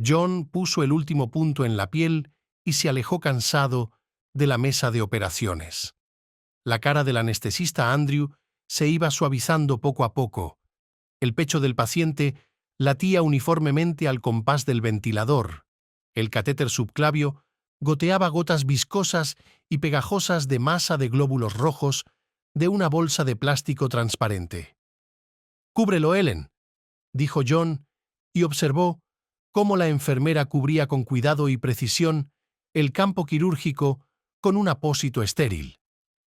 John puso el último punto en la piel y se alejó cansado de la mesa de operaciones. La cara del anestesista Andrew se iba suavizando poco a poco. El pecho del paciente latía uniformemente al compás del ventilador. El catéter subclavio goteaba gotas viscosas y pegajosas de masa de glóbulos rojos de una bolsa de plástico transparente. «Cúbrelo, Ellen», dijo John, y observó cómo la enfermera cubría con cuidado y precisión el campo quirúrgico con un apósito estéril.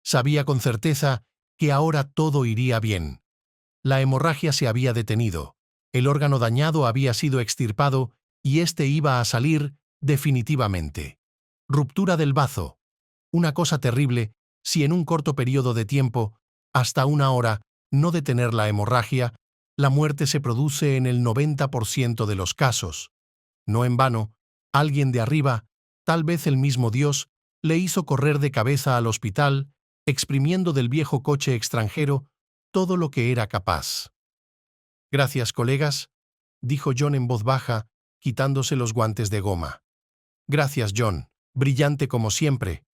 Sabía con certeza que ahora todo iría bien. La hemorragia se había detenido, el órgano dañado había sido extirpado y éste iba a salir definitivamente. Ruptura del bazo. Una cosa terrible si en un corto periodo de tiempo, hasta una hora, no detener la hemorragia, la muerte se produce en el 90% de los casos. No en vano, alguien de arriba, tal vez el mismo Dios, le hizo correr de cabeza al hospital, exprimiendo del viejo coche extranjero todo lo que era capaz. «Gracias, colegas», dijo John en voz baja, quitándose los guantes de goma. «Gracias, John, brillante como siempre»,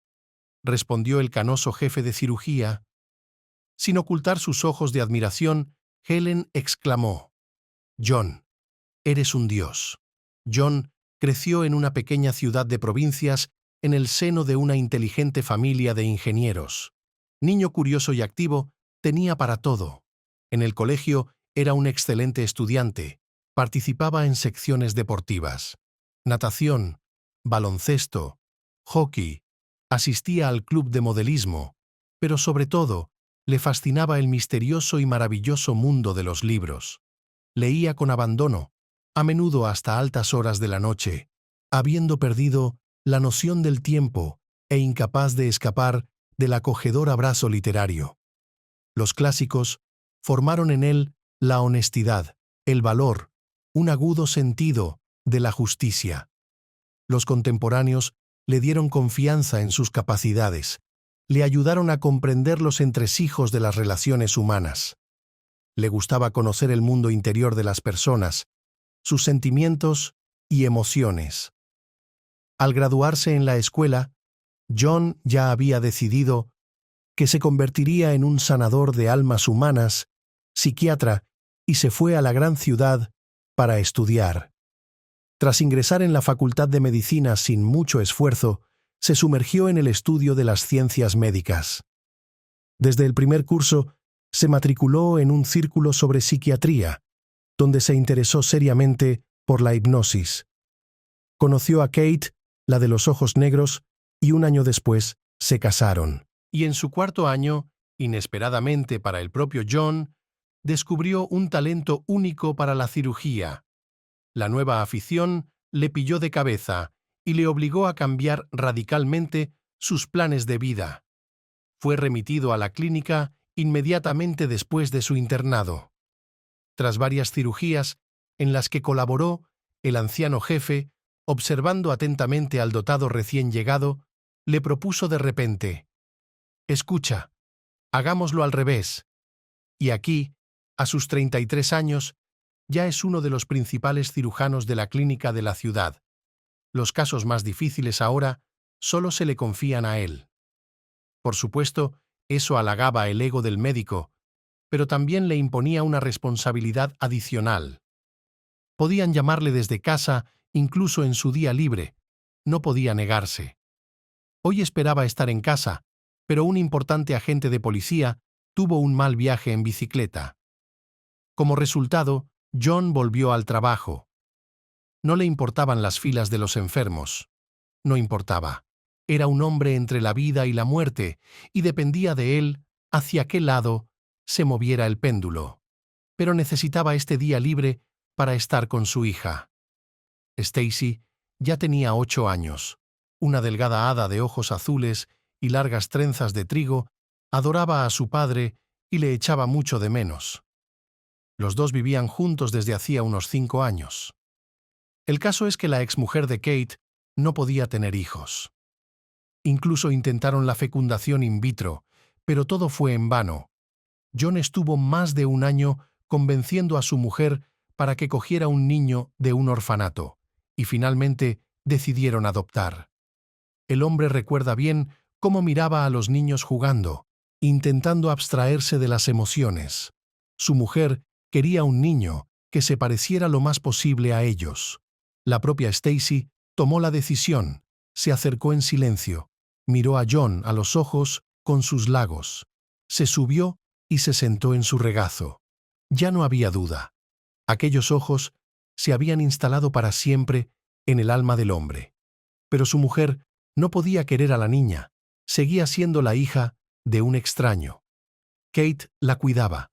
respondió el canoso jefe de cirugía. Sin ocultar sus ojos de admiración, Helen exclamó: «John, eres un dios». John creció en una pequeña ciudad de provincias en el seno de una inteligente familia de ingenieros. Niño curioso y activo, tenía para todo. En el colegio era un excelente estudiante, participaba en secciones deportivas, natación, baloncesto, hockey, asistía al club de modelismo, pero sobre todo le fascinaba el misterioso y maravilloso mundo de los libros. Leía con abandono, a menudo hasta altas horas de la noche, habiendo perdido la noción del tiempo e incapaz de escapar del acogedor abrazo literario. Los clásicos formaron en él la honestidad, el valor, un agudo sentido de la justicia. Los contemporáneos le dieron confianza en sus capacidades, le ayudaron a comprender los entresijos de las relaciones humanas. Le gustaba conocer el mundo interior de las personas, sus sentimientos y emociones. Al graduarse en la escuela, John ya había decidido que se convertiría en un sanador de almas humanas, psiquiatra, y se fue a la gran ciudad para estudiar. Tras ingresar en la Facultad de Medicina sin mucho esfuerzo, se sumergió en el estudio de las ciencias médicas. Desde el primer curso, se matriculó en un círculo sobre psiquiatría, donde se interesó seriamente por la hipnosis. Conoció a Kate, la de los ojos negros, y un año después se casaron. Y en su cuarto año, inesperadamente para el propio John, descubrió un talento único para la cirugía. La nueva afición le pilló de cabeza y le obligó a cambiar radicalmente sus planes de vida. Fue remitido a la clínica inmediatamente después de su internado. Tras varias cirugías en las que colaboró, el anciano jefe, observando atentamente al dotado recién llegado, le propuso de repente: «Escucha, hagámoslo al revés». Y aquí, a sus 33 años, ya es uno de los principales cirujanos de la clínica de la ciudad. Los casos más difíciles ahora solo se le confían a él. Por supuesto, eso halagaba el ego del médico, pero también le imponía una responsabilidad adicional. Podían llamarle desde casa, incluso en su día libre. No podía negarse. Hoy esperaba estar en casa, pero un importante agente de policía tuvo un mal viaje en bicicleta. Como resultado, John volvió al trabajo. No le importaban las filas de los enfermos. No importaba. Era un hombre entre la vida y la muerte, y dependía de él hacia qué lado se moviera el péndulo. Pero necesitaba este día libre para estar con su hija. Stacy ya tenía 8 años. Una delgada hada de ojos azules y largas trenzas de trigo adoraba a su padre y le echaba mucho de menos. Los dos vivían juntos desde hacía unos 5 años. El caso es que la exmujer de Kate no podía tener hijos. Incluso intentaron la fecundación in vitro, pero todo fue en vano. John estuvo más de un año convenciendo a su mujer para que cogiera un niño de un orfanato, y finalmente decidieron adoptar. El hombre recuerda bien cómo miraba a los niños jugando, intentando abstraerse de las emociones. Su mujer quería un niño que se pareciera lo más posible a ellos. La propia Stacy tomó la decisión, se acercó en silencio, miró a John a los ojos con sus lagos, se subió y se sentó en su regazo. Ya no había duda. Aquellos ojos se habían instalado para siempre en el alma del hombre. Pero su mujer no podía querer a la niña, seguía siendo la hija de un extraño. Kate la cuidaba,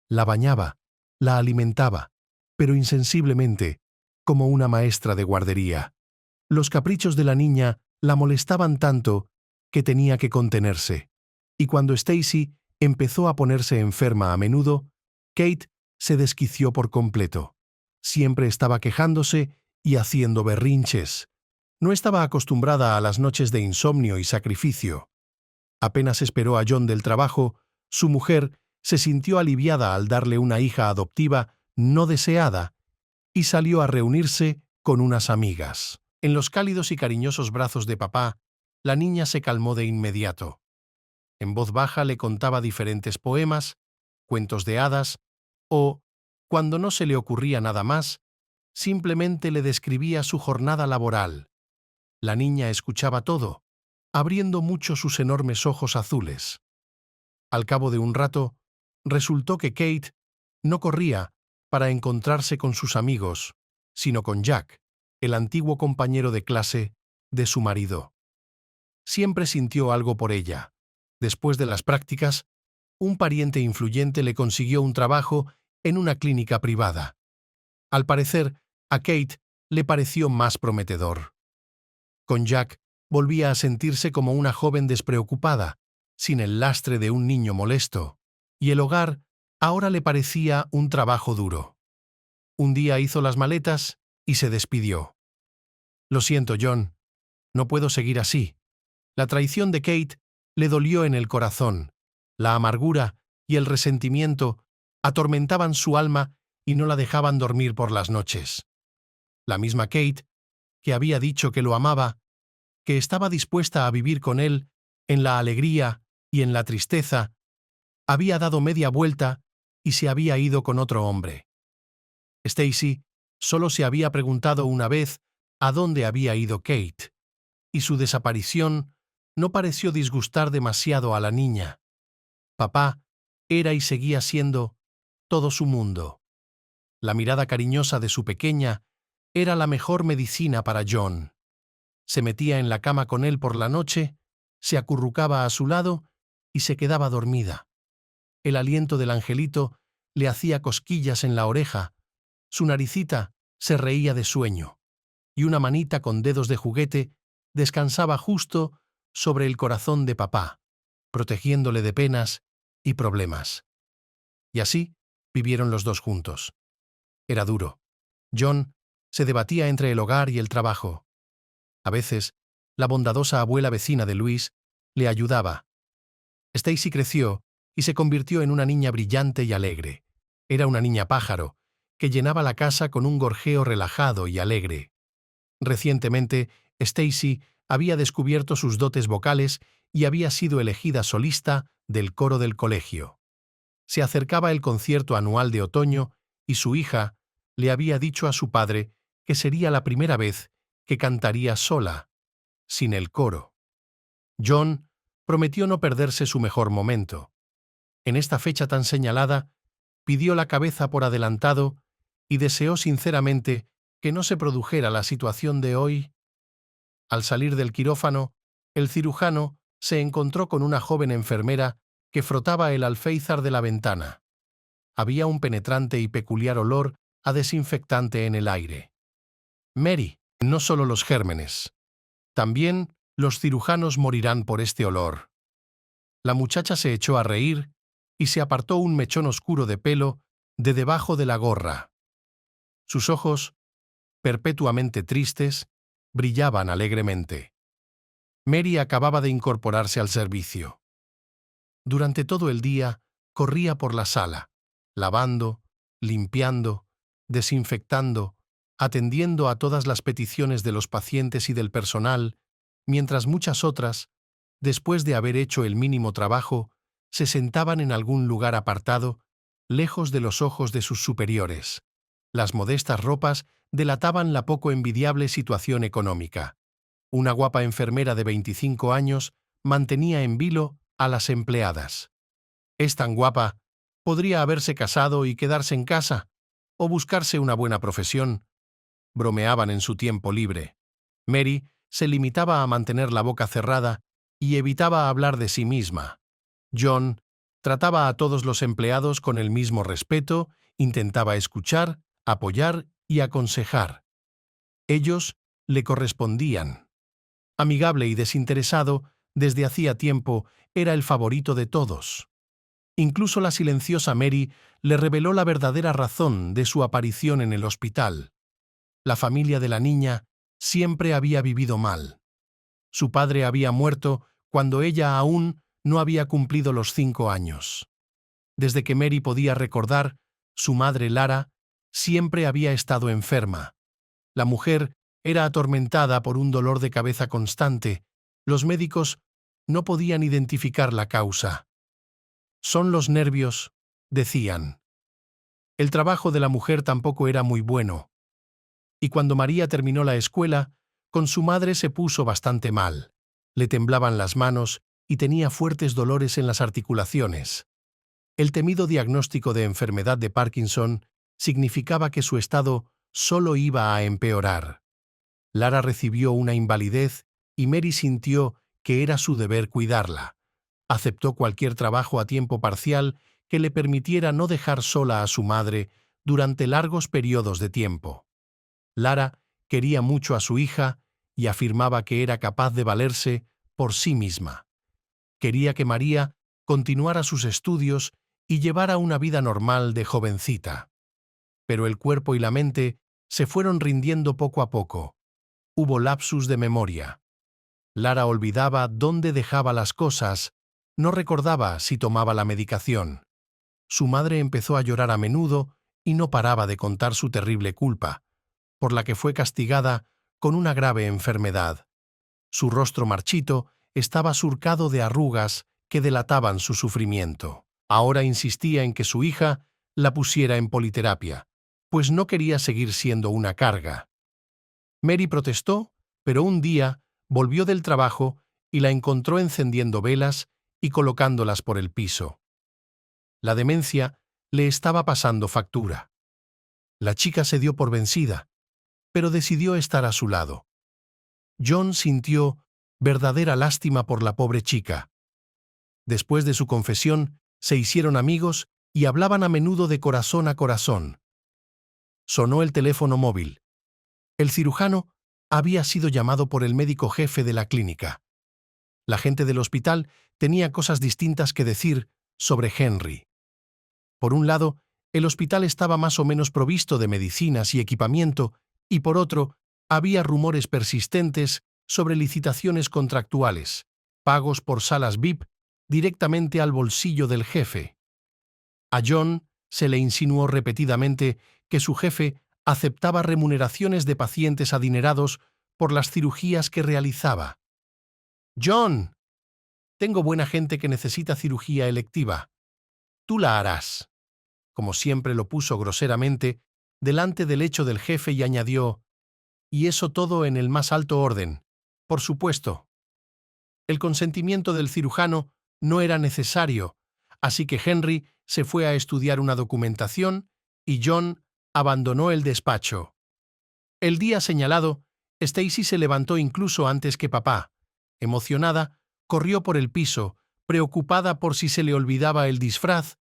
la bañaba, la alimentaba, pero insensiblemente, como una maestra de guardería. Los caprichos de la niña la molestaban tanto que tenía que contenerse. Y cuando Stacy empezó a ponerse enferma a menudo, Kate se desquició por completo. Siempre estaba quejándose y haciendo berrinches. No estaba acostumbrada a las noches de insomnio y sacrificio. Apenas esperó a John del trabajo, su mujer se sintió aliviada al darle una hija adoptiva no deseada y salió a reunirse con unas amigas. En los cálidos y cariñosos brazos de papá, la niña se calmó de inmediato. En voz baja le contaba diferentes poemas, cuentos de hadas o, cuando no se le ocurría nada más, simplemente le describía su jornada laboral. La niña escuchaba todo, abriendo mucho sus enormes ojos azules. Al cabo de un rato, resultó que Kate no corría para encontrarse con sus amigos, sino con Jack, el antiguo compañero de clase de su marido. Siempre sintió algo por ella. Después de las prácticas, un pariente influyente le consiguió un trabajo en una clínica privada. Al parecer, a Kate le pareció más prometedor. Con Jack volvía a sentirse como una joven despreocupada, sin el lastre de un niño molesto, y el hogar ahora le parecía un trabajo duro. Un día hizo las maletas y se despidió. «Lo siento, John, no puedo seguir así». La traición de Kate le dolió en el corazón. La amargura y el resentimiento atormentaban su alma y no la dejaban dormir por las noches. La misma Kate, que había dicho que lo amaba, que estaba dispuesta a vivir con él en la alegría y en la tristeza, había dado media vuelta y se había ido con otro hombre. Stacy solo se había preguntado una vez a dónde había ido Kate, y su desaparición no pareció disgustar demasiado a la niña. Papá era y seguía siendo todo su mundo. La mirada cariñosa de su pequeña era la mejor medicina para John. Se metía en la cama con él por la noche, se acurrucaba a su lado y se quedaba dormida. El aliento del angelito le hacía cosquillas en la oreja, su naricita se reía de sueño, y una manita con dedos de juguete descansaba justo sobre el corazón de papá, protegiéndole de penas y problemas. Y así vivieron los dos juntos. Era duro. John se debatía entre el hogar y el trabajo. A veces, la bondadosa abuela vecina de Luis le ayudaba. Stacy creció y se convirtió en una niña brillante y alegre. Era una niña pájaro, que llenaba la casa con un gorjeo relajado y alegre. Recientemente, Stacy había descubierto sus dotes vocales y había sido elegida solista del coro del colegio. Se acercaba el concierto anual de otoño y su hija le había dicho a su padre que sería la primera vez que cantaría sola, sin el coro. John prometió no perderse su mejor momento. En esta fecha tan señalada, pidió la cabeza por adelantado y deseó sinceramente que no se produjera la situación de hoy. Al salir del quirófano, el cirujano se encontró con una joven enfermera que frotaba el alféizar de la ventana. Había un penetrante y peculiar olor a desinfectante en el aire. «Mary, no solo los gérmenes. También los cirujanos morirán por este olor». La muchacha se echó a reír y se apartó un mechón oscuro de pelo de debajo de la gorra. Sus ojos, perpetuamente tristes, brillaban alegremente. Mary acababa de incorporarse al servicio. Durante todo el día corría por la sala, lavando, limpiando, desinfectando, atendiendo a todas las peticiones de los pacientes y del personal, mientras muchas otras, después de haber hecho el mínimo trabajo, se sentaban en algún lugar apartado, lejos de los ojos de sus superiores. Las modestas ropas delataban la poco envidiable situación económica. Una guapa enfermera de 25 años mantenía en vilo a las empleadas. «Es tan guapa, podría haberse casado y quedarse en casa, o buscarse una buena profesión», bromeaban en su tiempo libre. Mary se limitaba a mantener la boca cerrada y evitaba hablar de sí misma. John trataba a todos los empleados con el mismo respeto, intentaba escuchar, apoyar y aconsejar. Ellos le correspondían. Amigable y desinteresado, desde hacía tiempo era el favorito de todos. Incluso la silenciosa Mary le reveló la verdadera razón de su aparición en el hospital. La familia de la niña siempre había vivido mal. Su padre había muerto cuando ella aún no había cumplido los 5 años. Desde que Mary podía recordar, su madre Lara siempre había estado enferma. La mujer era atormentada por un dolor de cabeza constante. Los médicos no podían identificar la causa. «Son los nervios», decían. El trabajo de la mujer tampoco era muy bueno. Y cuando María terminó la escuela, con su madre se puso bastante mal. Le temblaban las manos y tenía fuertes dolores en las articulaciones. El temido diagnóstico de enfermedad de Parkinson significaba que su estado solo iba a empeorar. Lara recibió una invalidez y Mary sintió que era su deber cuidarla. Aceptó cualquier trabajo a tiempo parcial que le permitiera no dejar sola a su madre durante largos periodos de tiempo. Lara quería mucho a su hija y afirmaba que era capaz de valerse por sí misma. Quería que María continuara sus estudios y llevara una vida normal de jovencita. Pero el cuerpo y la mente se fueron rindiendo poco a poco. Hubo lapsus de memoria. Lara olvidaba dónde dejaba las cosas, no recordaba si tomaba la medicación. Su madre empezó a llorar a menudo y no paraba de contar su terrible culpa, por la que fue castigada con una grave enfermedad. Su rostro marchito estaba surcado de arrugas que delataban su sufrimiento. Ahora insistía en que su hija la pusiera en politerapia, pues no quería seguir siendo una carga. Mary protestó, pero un día volvió del trabajo y la encontró encendiendo velas y colocándolas por el piso. La demencia le estaba pasando factura. La chica se dio por vencida, pero decidió estar a su lado. John sintió verdadera lástima por la pobre chica. Después de su confesión, se hicieron amigos y hablaban a menudo de corazón a corazón. Sonó el teléfono móvil. El cirujano había sido llamado por el médico jefe de la clínica. La gente del hospital tenía cosas distintas que decir sobre Henry. Por un lado, el hospital estaba más o menos provisto de medicinas y equipamiento, y por otro, había rumores persistentes sobre licitaciones contractuales, pagos por salas VIP directamente al bolsillo del jefe. A John se le insinuó repetidamente que su jefe aceptaba remuneraciones de pacientes adinerados por las cirugías que realizaba. «John, tengo buena gente que necesita cirugía electiva. Tú la harás», como siempre lo puso groseramente delante del lecho del jefe y añadió: «Y eso todo en el más alto orden, por supuesto». El consentimiento del cirujano no era necesario, así que Henry se fue a estudiar una documentación y John abandonó el despacho. El día señalado, Stacy se levantó incluso antes que papá. Emocionada, corrió por el piso, preocupada por si se le olvidaba el disfraz,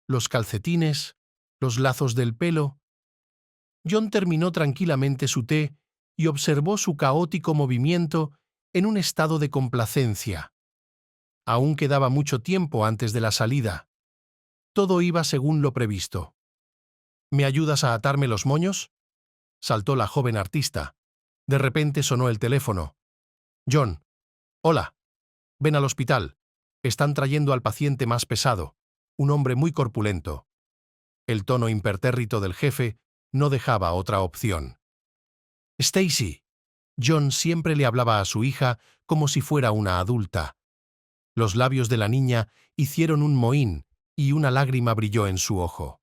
los calcetines, los lazos del pelo. John terminó tranquilamente su té y observó su caótico movimiento en un estado de complacencia. Aún quedaba mucho tiempo antes de la salida. Todo iba según lo previsto. «¿Me ayudas a atarme los moños?», saltó la joven artista. De repente sonó el teléfono. «John, hola. Ven al hospital. Están trayendo al paciente más pesado, un hombre muy corpulento». El tono impertérrito del jefe no dejaba otra opción. Stacy. John siempre le hablaba a su hija como si fuera una adulta. Los labios de la niña hicieron un mohín y una lágrima brilló en su ojo.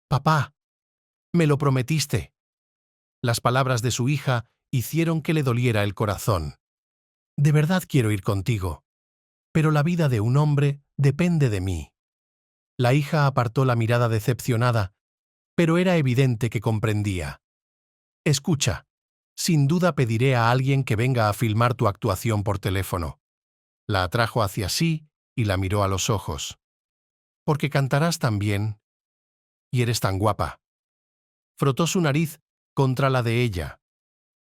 «Papá, me lo prometiste». Las palabras de su hija hicieron que le doliera el corazón. «De verdad quiero ir contigo, pero la vida de un hombre depende de mí». La hija apartó la mirada decepcionada, pero era evidente que comprendía. «Escucha, sin duda pediré a alguien que venga a filmar tu actuación por teléfono». La atrajo hacia sí y la miró a los ojos. «Porque cantarás tan bien y eres tan guapa». Frotó su nariz contra la de ella,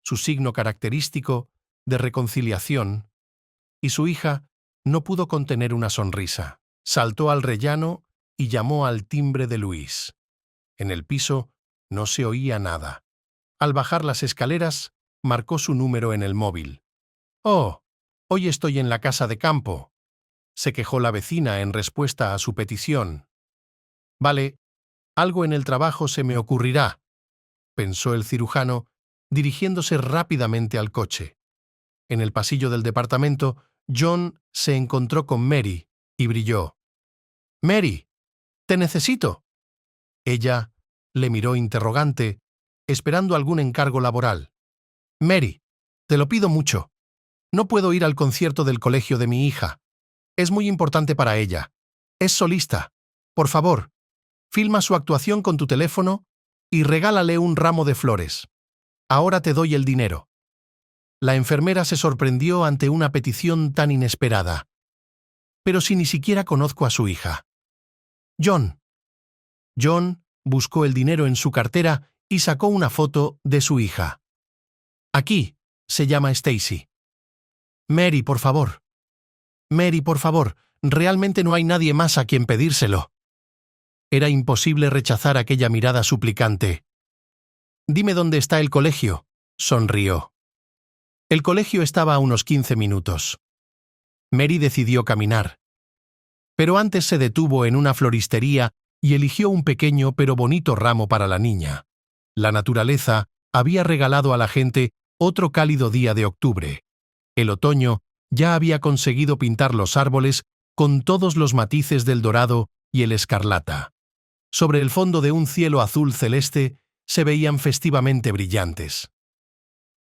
su signo característico de reconciliación, y su hija no pudo contener una sonrisa. Saltó al rellano y llamó al timbre de Luis. En el piso no se oía nada. Al bajar las escaleras, marcó su número en el móvil. «Oh, hoy estoy en la casa de campo», se quejó la vecina en respuesta a su petición. «Vale, algo en el trabajo se me ocurrirá», pensó el cirujano, dirigiéndose rápidamente al coche. En el pasillo del departamento, John se encontró con Mary y brilló. «Mary, te necesito». Ella le miró interrogante, esperando algún encargo laboral. «Mary, te lo pido mucho. No puedo ir al concierto del colegio de mi hija. Es muy importante para ella. Es solista. Por favor, filma su actuación con tu teléfono y regálale un ramo de flores. Ahora te doy el dinero». La enfermera se sorprendió ante una petición tan inesperada. «Pero si ni siquiera conozco a su hija». «John». John buscó el dinero en su cartera y sacó una foto de su hija. «Aquí», se llama Stacy. «Mary, por favor. Mary, por favor, realmente no hay nadie más a quien pedírselo». Era imposible rechazar aquella mirada suplicante. «Dime dónde está el colegio», sonrió. El colegio estaba a unos 15 minutos. Mary decidió caminar. Pero antes se detuvo en una floristería y eligió un pequeño pero bonito ramo para la niña. La naturaleza había regalado a la gente otro cálido día de octubre. El otoño ya había conseguido pintar los árboles con todos los matices del dorado y el escarlata. Sobre el fondo de un cielo azul celeste se veían festivamente brillantes.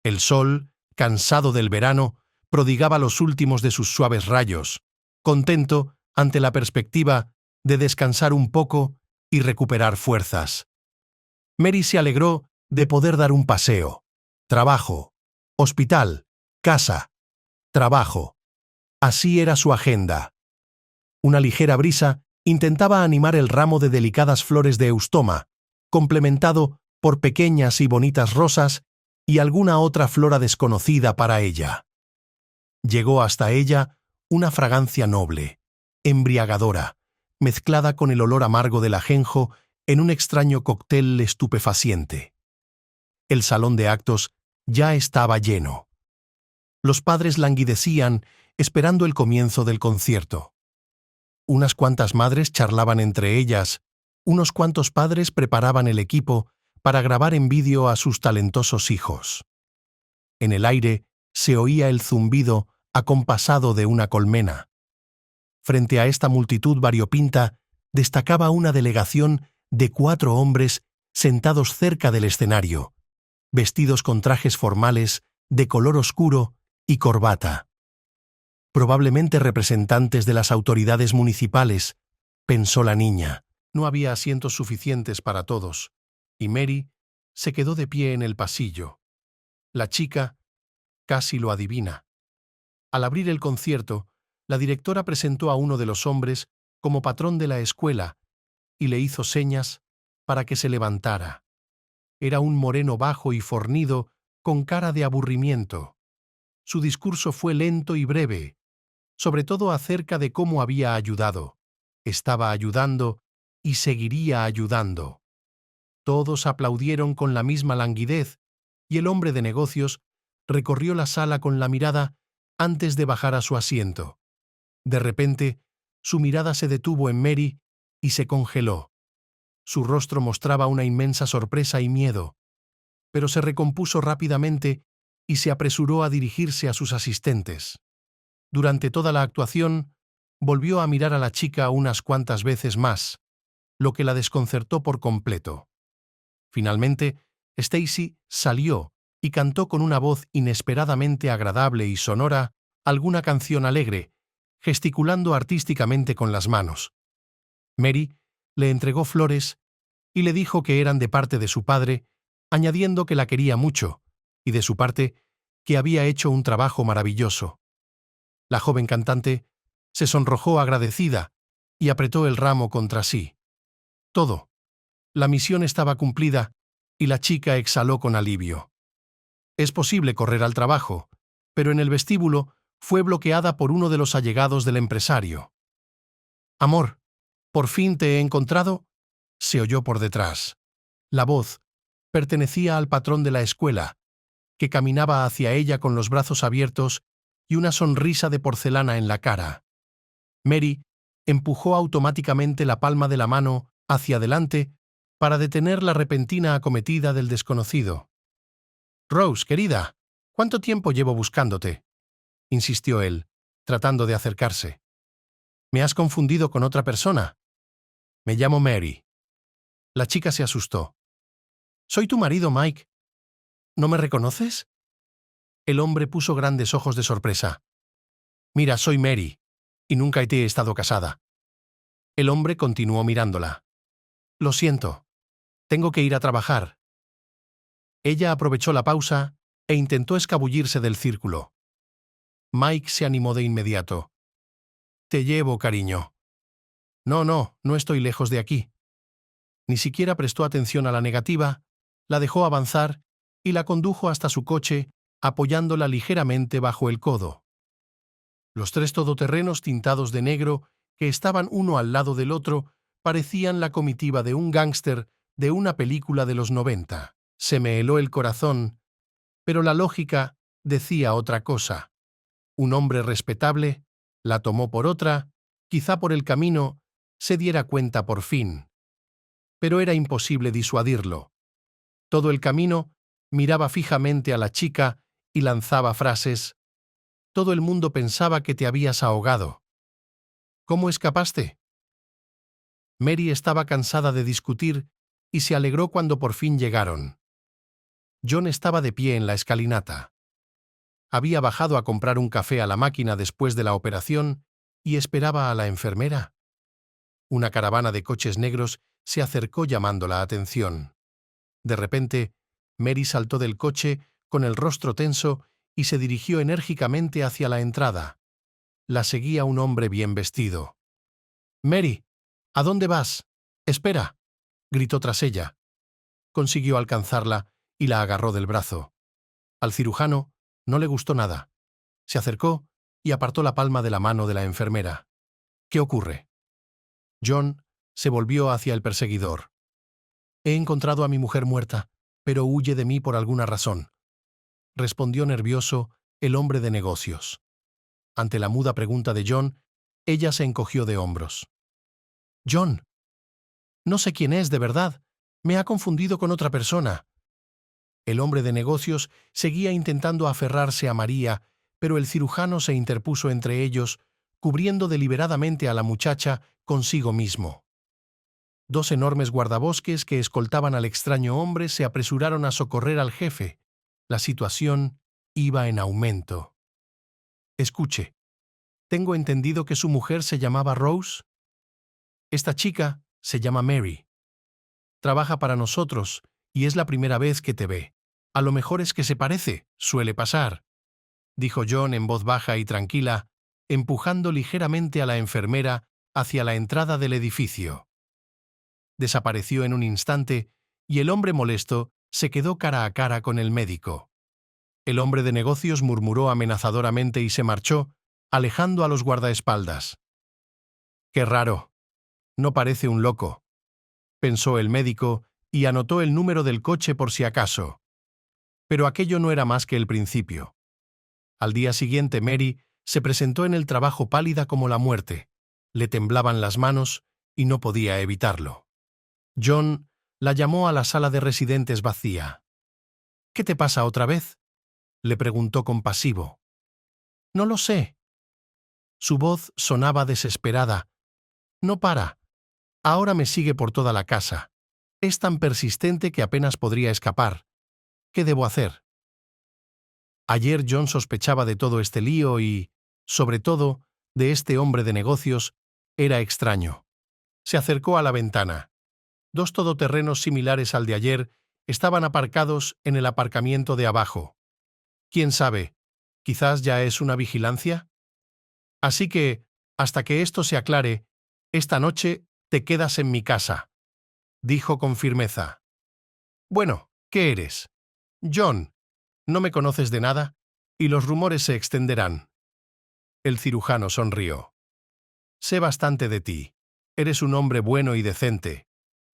El sol, cansado del verano, prodigaba los últimos de sus suaves rayos, contento ante la perspectiva de descansar un poco y recuperar fuerzas. Mary se alegró de poder dar un paseo. Trabajo, hospital, casa, trabajo. Así era su agenda. Una ligera brisa intentaba animar el ramo de delicadas flores de eustoma, complementado por pequeñas y bonitas rosas y alguna otra flora desconocida para ella. Llegó hasta ella una fragancia noble, embriagadora, mezclada con el olor amargo del ajenjo en un extraño cóctel estupefaciente. El salón de actos ya estaba lleno. Los padres languidecían esperando el comienzo del concierto. Unas cuantas madres charlaban entre ellas, unos cuantos padres preparaban el equipo para grabar en vídeo a sus talentosos hijos. En el aire se oía el zumbido acompasado de una colmena. Frente a esta multitud variopinta destacaba una delegación de 4 hombres sentados cerca del escenario, vestidos con trajes formales de color oscuro y corbata. Probablemente representantes de las autoridades municipales, pensó la niña. No había asientos suficientes para todos, y Mary se quedó de pie en el pasillo. La chica casi lo adivina. Al abrir el concierto, la directora presentó a uno de los hombres como patrón de la escuela y le hizo señas para que se levantara. Era un moreno bajo y fornido con cara de aburrimiento. Su discurso fue lento y breve, sobre todo acerca de cómo había ayudado, estaba ayudando y seguiría ayudando. Todos aplaudieron con la misma languidez y el hombre de negocios recorrió la sala con la mirada antes de bajar a su asiento. De repente, su mirada se detuvo en Mary y se congeló. Su rostro mostraba una inmensa sorpresa y miedo. pero se recompuso rápidamente y se apresuró a dirigirse a sus asistentes. Durante toda la actuación, volvió a mirar a la chica unas cuantas veces más, lo que la desconcertó por completo. Finalmente, Stacy salió y cantó con una voz inesperadamente agradable y sonora alguna canción alegre, gesticulando artísticamente con las manos. Mary le entregó flores y le dijo que eran de parte de su padre, añadiendo que la quería mucho, y de su parte, que había hecho un trabajo maravilloso. La joven cantante se sonrojó agradecida y apretó el ramo contra sí. Todo. La misión estaba cumplida y la chica exhaló con alivio. Es posible correr al trabajo, pero en el vestíbulo fue bloqueada por uno de los allegados del empresario. «Amor, ¿por fin te he encontrado?», se oyó por detrás. La voz pertenecía al patrón de la escuela, que caminaba hacia ella con los brazos abiertos y una sonrisa de porcelana en la cara. Mary empujó automáticamente la palma de la mano hacia adelante para detener la repentina acometida del desconocido. «Rose, querida, ¿cuánto tiempo llevo buscándote?», insistió él, tratando de acercarse. «Me has confundido con otra persona. Me llamo Mary». La chica se asustó. «Soy tu marido, Mike. ¿No me reconoces?». El hombre puso grandes ojos de sorpresa. «Mira, soy Mary, y nunca te he estado casada». El hombre continuó mirándola. «Lo siento. Tengo que ir a trabajar». Ella aprovechó la pausa e intentó escabullirse del círculo. Mike se animó de inmediato. «Te llevo, cariño». No estoy lejos de aquí». Ni siquiera prestó atención a la negativa, la dejó avanzar y la condujo hasta su coche, apoyándola ligeramente bajo el codo. Los tres todoterrenos tintados de negro, que estaban uno al lado del otro, parecían la comitiva de un gángster de una película de los 90. Se me heló el corazón, pero la lógica decía otra cosa. Un hombre respetable la tomó por otra, quizá por el camino se diera cuenta por fin. Pero era imposible disuadirlo. Todo el camino miraba fijamente a la chica y lanzaba frases. «Todo el mundo pensaba que te habías ahogado». «¿Cómo escapaste?». Mary estaba cansada de discutir y se alegró cuando por fin llegaron. John estaba de pie en la escalinata. Había bajado a comprar un café a la máquina después de la operación y esperaba a la enfermera. Una caravana de coches negros se acercó llamando la atención. De repente, Mary saltó del coche con el rostro tenso y se dirigió enérgicamente hacia la entrada. La seguía un hombre bien vestido. «Mary, ¿a dónde vas? Espera», gritó tras ella. Consiguió alcanzarla y la agarró del brazo. Al cirujano no le gustó nada. Se acercó y apartó la palma de la mano de la enfermera. «¿Qué ocurre?». John se volvió hacia el perseguidor. «He encontrado a mi mujer muerta, pero huye de mí por alguna razón», respondió nervioso el hombre de negocios. Ante la muda pregunta de John, ella se encogió de hombros. «John, no sé quién es de verdad. Me ha confundido con otra persona». El hombre de negocios seguía intentando aferrarse a María, pero el cirujano se interpuso entre ellos, cubriendo deliberadamente a la muchacha consigo mismo. Dos enormes guardabosques que escoltaban al extraño hombre se apresuraron a socorrer al jefe. La situación iba en aumento. «Escuche, tengo entendido que su mujer se llamaba Rose. Esta chica se llama Mary. Trabaja para nosotros y es la primera vez que te ve. A lo mejor es que se parece, suele pasar», dijo John en voz baja y tranquila, empujando ligeramente a la enfermera hacia la entrada del edificio. Desapareció en un instante y el hombre molesto se quedó cara a cara con el médico. El hombre de negocios murmuró amenazadoramente y se marchó, alejando a los guardaespaldas. «Qué raro. No parece un loco», pensó el médico y anotó el número del coche por si acaso. Pero aquello no era más que el principio. Al día siguiente Mary se presentó en el trabajo pálida como la muerte. Le temblaban las manos y no podía evitarlo. John la llamó a la sala de residentes vacía. ¿Qué te pasa otra vez?, le preguntó compasivo. No lo sé. Su voz sonaba desesperada. No para. Ahora me sigue por toda la casa. Es tan persistente que apenas podría escapar. ¿Qué debo hacer? Ayer John sospechaba de todo este lío y, sobre todo, de este hombre de negocios. Era extraño. Se acercó a la ventana. 2 todoterrenos similares al de ayer estaban aparcados en el aparcamiento de abajo. ¿Quién sabe? ¿Quizás ya es una vigilancia? Así que, hasta que esto se aclare, esta noche te quedas en mi casa, dijo con firmeza. Bueno, ¿qué eres? John, no me conoces de nada, y los rumores se extenderán. El cirujano sonrió. Sé bastante de ti. Eres un hombre bueno y decente.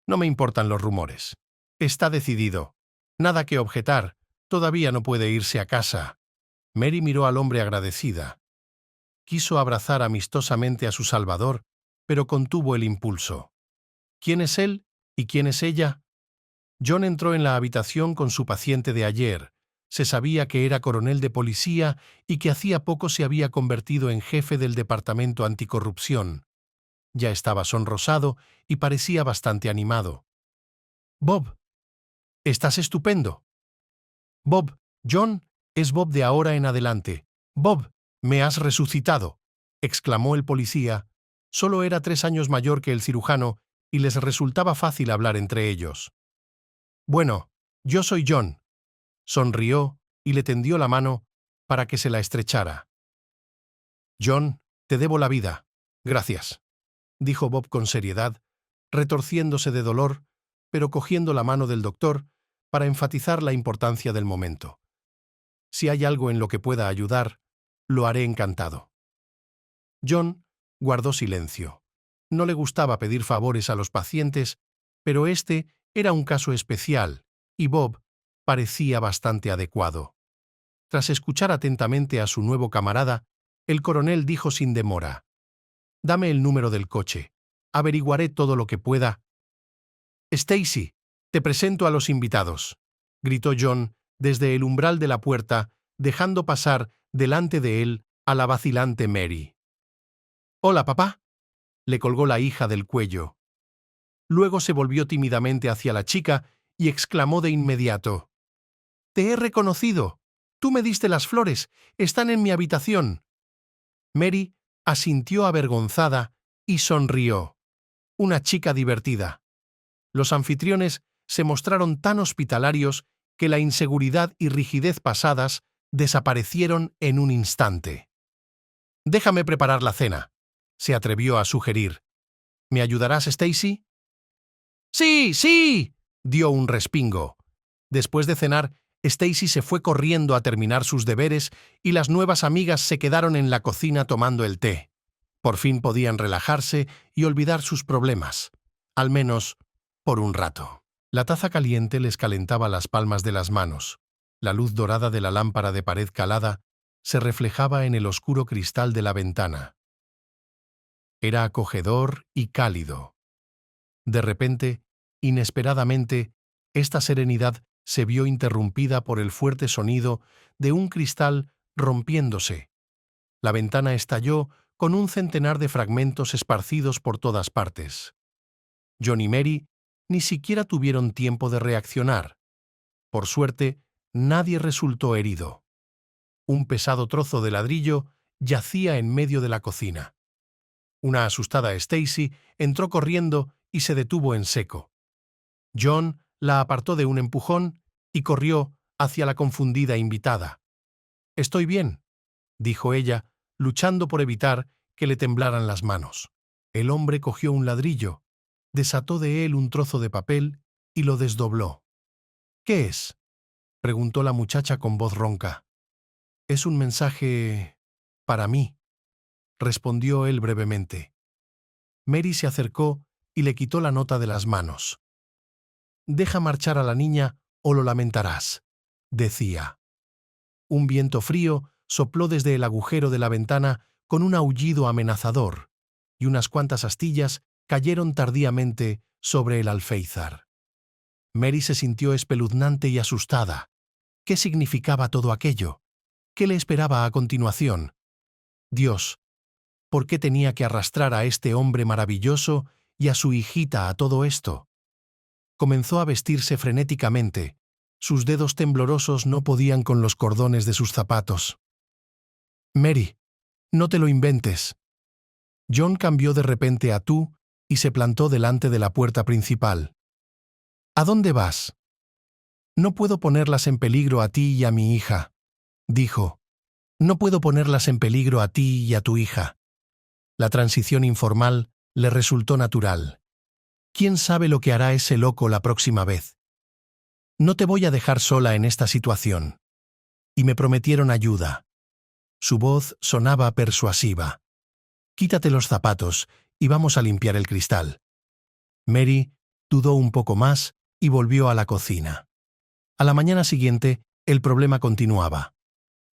No me importan los rumores. Está decidido. Nada que objetar. Todavía no puede irse a casa. Mary miró al hombre agradecida. Quiso abrazar amistosamente a su salvador, pero contuvo el impulso. ¿Quién es él y quién es ella? John entró en la habitación con su paciente de ayer. Se sabía que era coronel de policía y que hacía poco se había convertido en jefe del departamento anticorrupción. Ya estaba sonrosado y parecía bastante animado. Bob, estás estupendo. Bob, John, es Bob de ahora en adelante. Bob, me has resucitado, exclamó el policía. Solo era 3 años mayor que el cirujano y les resultaba fácil hablar entre ellos. Bueno, yo soy John. Sonrió y le tendió la mano para que se la estrechara. John, te debo la vida. Gracias, dijo Bob con seriedad, retorciéndose de dolor, pero cogiendo la mano del doctor para enfatizar la importancia del momento. Si hay algo en lo que pueda ayudar, lo haré encantado. John guardó silencio. No le gustaba pedir favores a los pacientes, pero este era un caso especial, y Bob parecía bastante adecuado. Tras escuchar atentamente a su nuevo camarada, el coronel dijo sin demora: «Dame el número del coche. Averiguaré todo lo que pueda». «Stacy, te presento a los invitados», gritó John desde el umbral de la puerta, dejando pasar delante de él a la vacilante Mary. «Hola, papá», le colgó la hija del cuello. Luego se volvió tímidamente hacia la chica y exclamó de inmediato: «Te he reconocido. Tú me diste las flores. Están en mi habitación». Mary asintió avergonzada y sonrió. Una chica divertida. Los anfitriones se mostraron tan hospitalarios que la inseguridad y rigidez pasadas desaparecieron en un instante. «Déjame preparar la cena», se atrevió a sugerir. «¿Me ayudarás, Stacy?» «Sí, sí», dio un respingo. Después de cenar, Stacy se fue corriendo a terminar sus deberes y las nuevas amigas se quedaron en la cocina tomando el té. Por fin podían relajarse y olvidar sus problemas, al menos por un rato. La taza caliente les calentaba las palmas de las manos. La luz dorada de la lámpara de pared calada se reflejaba en el oscuro cristal de la ventana. Era acogedor y cálido. De repente, inesperadamente, esta serenidad se vio interrumpida por el fuerte sonido de un cristal rompiéndose. La ventana estalló con un centenar de fragmentos esparcidos por todas partes. John y Mary ni siquiera tuvieron tiempo de reaccionar. Por suerte, nadie resultó herido. Un pesado trozo de ladrillo yacía en medio de la cocina. Una asustada Stacy entró corriendo y se detuvo en seco. John la apartó de un empujón y corrió hacia la confundida invitada. «Estoy bien», dijo ella, luchando por evitar que le temblaran las manos. El hombre cogió un ladrillo, desató de él un trozo de papel y lo desdobló. «¿Qué es?», preguntó la muchacha con voz ronca. «Es un mensaje para mí», respondió él brevemente. Mary se acercó y le quitó la nota de las manos. «Deja marchar a la niña o lo lamentarás», decía. Un viento frío sopló desde el agujero de la ventana con un aullido amenazador, y unas cuantas astillas cayeron tardíamente sobre el alféizar. Mary se sintió espeluznante y asustada. ¿Qué significaba todo aquello? ¿Qué le esperaba a continuación? Dios, ¿por qué tenía que arrastrar a este hombre maravilloso y a su hijita a todo esto? Comenzó a vestirse frenéticamente. Sus dedos temblorosos no podían con los cordones de sus zapatos. Mary, no te lo inventes. John cambió de repente a tú y se plantó delante de la puerta principal. ¿A dónde vas? No puedo ponerlas en peligro a ti y a mi hija, dijo. No puedo ponerlas en peligro a ti y a tu hija. La transición informal le resultó natural. ¿Quién sabe lo que hará ese loco la próxima vez? No te voy a dejar sola en esta situación. Y me prometieron ayuda. Su voz sonaba persuasiva. Quítate los zapatos y vamos a limpiar el cristal. Mary dudó un poco más y volvió a la cocina. A la mañana siguiente, el problema continuaba.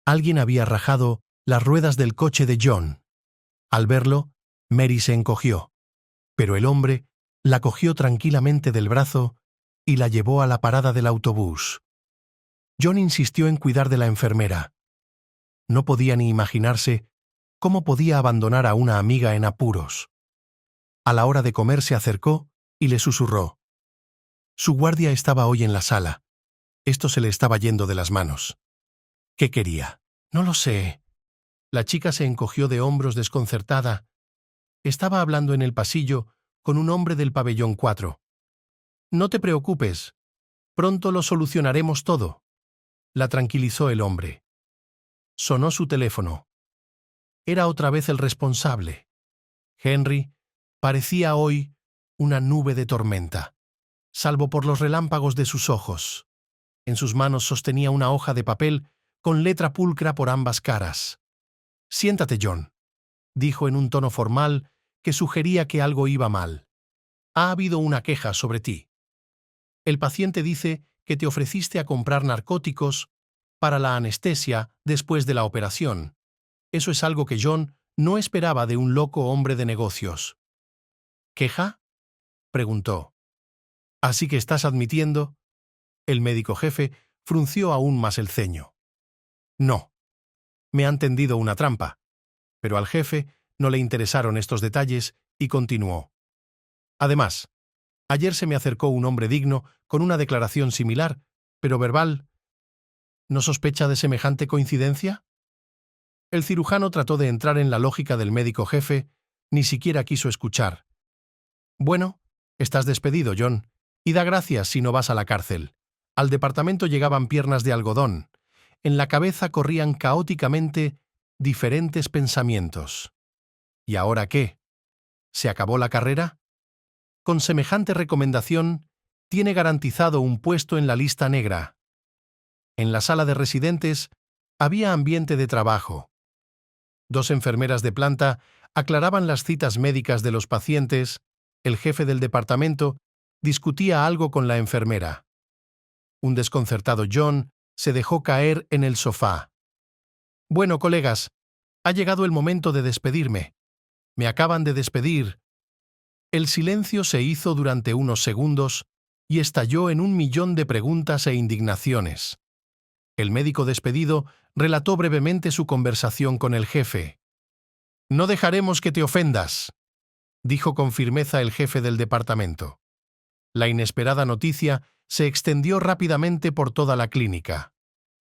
Alguien había rajado las ruedas del coche de John. Al verlo, Mary se encogió, pero el hombre la cogió tranquilamente del brazo y la llevó a la parada del autobús. John insistió en cuidar de la enfermera. No podía ni imaginarse cómo podía abandonar a una amiga en apuros. A la hora de comer se acercó y le susurró. Su guardia estaba hoy en la sala. Esto se le estaba yendo de las manos. ¿Qué quería? No lo sé. La chica se encogió de hombros desconcertada. Estaba hablando en el pasillo con un hombre del pabellón 4. No te preocupes. Pronto lo solucionaremos todo. La tranquilizó el hombre. Sonó su teléfono. Era otra vez el responsable. Henry parecía hoy una nube de tormenta, salvo por los relámpagos de sus ojos. En sus manos sostenía una hoja de papel con letra pulcra por ambas caras. Siéntate, John, dijo en un tono formal que sugería que algo iba mal. Ha habido una queja sobre ti. El paciente dice que te ofreciste a comprar narcóticos para la anestesia después de la operación. Eso es algo que John no esperaba de un loco hombre de negocios. ¿Queja? Preguntó. ¿Así que estás admitiendo? El médico jefe frunció aún más el ceño. No. Me han tendido una trampa. Pero al jefe no le interesaron estos detalles y continuó. Además, ayer se me acercó un hombre digno con una declaración similar, pero verbal. ¿No sospecha de semejante coincidencia? El cirujano trató de entrar en la lógica del médico jefe, ni siquiera quiso escuchar. Bueno, estás despedido, John, y da gracias si no vas a la cárcel. Al departamento llegaban piernas de algodón. En la cabeza corrían caóticamente diferentes pensamientos. ¿Y ahora qué? ¿Se acabó la carrera? Con semejante recomendación, tiene garantizado un puesto en la lista negra. En la sala de residentes había ambiente de trabajo. 2 enfermeras de planta aclaraban las citas médicas de los pacientes. El jefe del departamento discutía algo con la enfermera. Un desconcertado John se dejó caer en el sofá. Bueno, colegas, ha llegado el momento de despedirme. Me acaban de despedir. El silencio se hizo durante unos segundos y estalló en 1.000.000 de preguntas e indignaciones. El médico despedido relató brevemente su conversación con el jefe. No dejaremos que te ofendas, dijo con firmeza el jefe del departamento. La inesperada noticia se extendió rápidamente por toda la clínica.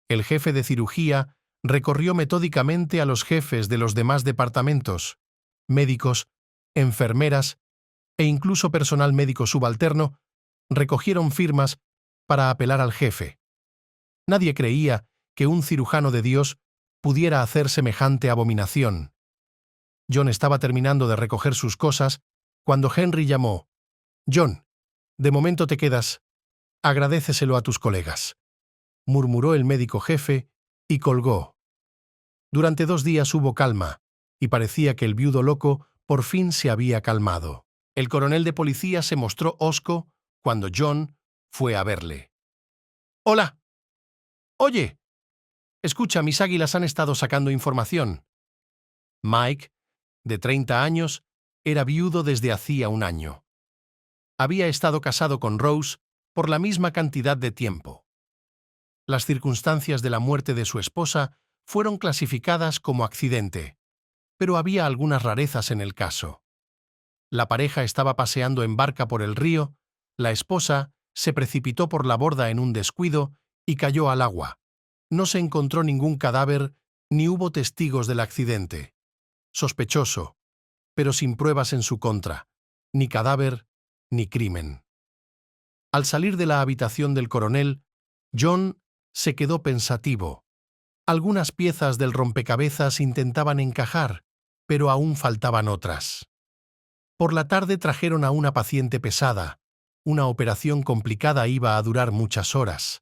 El jefe de cirugía recorrió metódicamente a los jefes de los demás departamentos, médicos, enfermeras e incluso personal médico subalterno, recogieron firmas para apelar al jefe. Nadie creía que un cirujano de Dios pudiera hacer semejante abominación. John estaba terminando de recoger sus cosas cuando Henry llamó. «John, de momento te quedas. Agradéceselo a tus colegas», murmuró el médico jefe y colgó. Durante 2 días hubo calma, y parecía que el viudo loco por fin se había calmado. El coronel de policía se mostró hosco cuando John fue a verle. «Hola. Oye, escucha, mis águilas han estado sacando información». Mike, de 30 años, era viudo desde hacía 1 año. Había estado casado con Rose por la misma cantidad de tiempo. Las circunstancias de la muerte de su esposa fueron clasificadas como accidente, pero había algunas rarezas en el caso. La pareja estaba paseando en barca por el río, la esposa se precipitó por la borda en un descuido y cayó al agua. No se encontró ningún cadáver ni hubo testigos del accidente. Sospechoso, pero sin pruebas en su contra, ni cadáver ni crimen. Al salir de la habitación del coronel, John se quedó pensativo. Algunas piezas del rompecabezas intentaban encajar, pero aún faltaban otras. Por la tarde trajeron a una paciente pesada. Una operación complicada iba a durar muchas horas.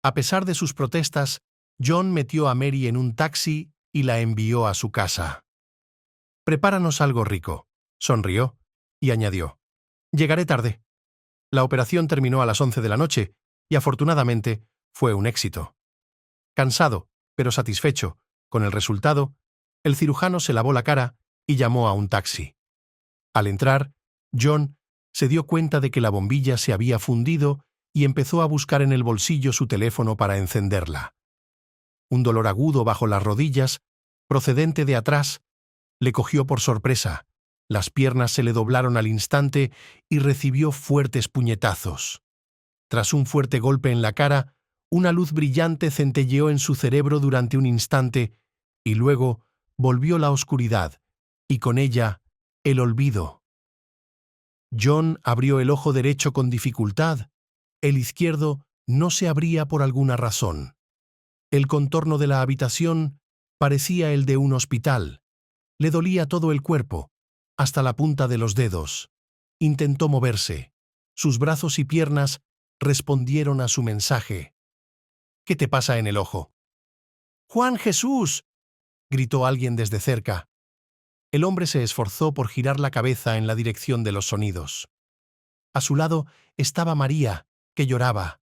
A pesar de sus protestas, John metió a Mary en un taxi y la envió a su casa. «Prepáranos algo rico», sonrió y añadió. «Llegaré tarde». La operación terminó a las 11 de la noche y, afortunadamente, fue un éxito. Cansado, pero satisfecho con el resultado, el cirujano se lavó la cara y llamó a un taxi. Al entrar, John se dio cuenta de que la bombilla se había fundido y empezó a buscar en el bolsillo su teléfono para encenderla. Un dolor agudo bajo las rodillas, procedente de atrás, le cogió por sorpresa. Las piernas se le doblaron al instante y recibió fuertes puñetazos. Tras un fuerte golpe en la cara, una luz brillante centelleó en su cerebro durante un instante y luego volvió la oscuridad, y con ella el olvido. John abrió el ojo derecho con dificultad. El izquierdo no se abría por alguna razón. El contorno de la habitación parecía el de un hospital. Le dolía todo el cuerpo, hasta la punta de los dedos. Intentó moverse. Sus brazos y piernas respondieron a su mensaje. «¿Qué te pasa en el ojo?» «¡Juan Jesús!», gritó alguien desde cerca. El hombre se esforzó por girar la cabeza en la dirección de los sonidos. A su lado estaba María, que lloraba.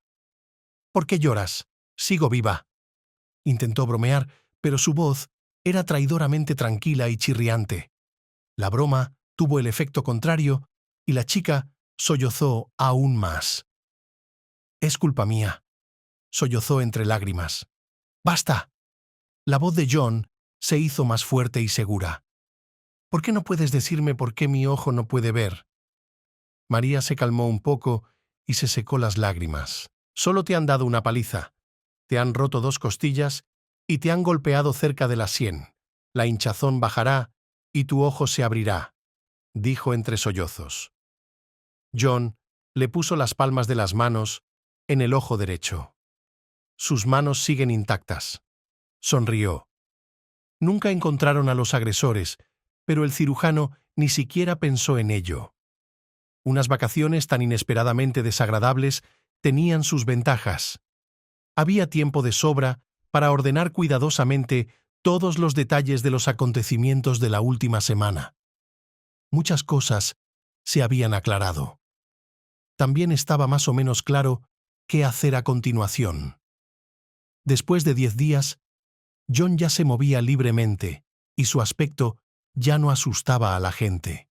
«¿Por qué lloras? Sigo viva». Intentó bromear, pero su voz era traidoramente tranquila y chirriante. La broma tuvo el efecto contrario y la chica sollozó aún más. «Es culpa mía», sollozó entre lágrimas. «¡Basta!». La voz de John se hizo más fuerte y segura. «¿Por qué no puedes decirme por qué mi ojo no puede ver?». María se calmó un poco y se secó las lágrimas. «Solo te han dado una paliza. Te han roto 2 costillas y te han golpeado cerca de la sien. La hinchazón bajará y tu ojo se abrirá», dijo entre sollozos. John le puso las palmas de las manos en el ojo derecho. «Sus manos siguen intactas». Sonrió. Nunca encontraron a los agresores, pero el cirujano ni siquiera pensó en ello. Unas vacaciones tan inesperadamente desagradables tenían sus ventajas. Había tiempo de sobra para ordenar cuidadosamente todos los detalles de los acontecimientos de la última semana. Muchas cosas se habían aclarado. También estaba más o menos claro qué hacer a continuación. Después de 10 días, John ya se movía libremente y su aspecto ya no asustaba a la gente.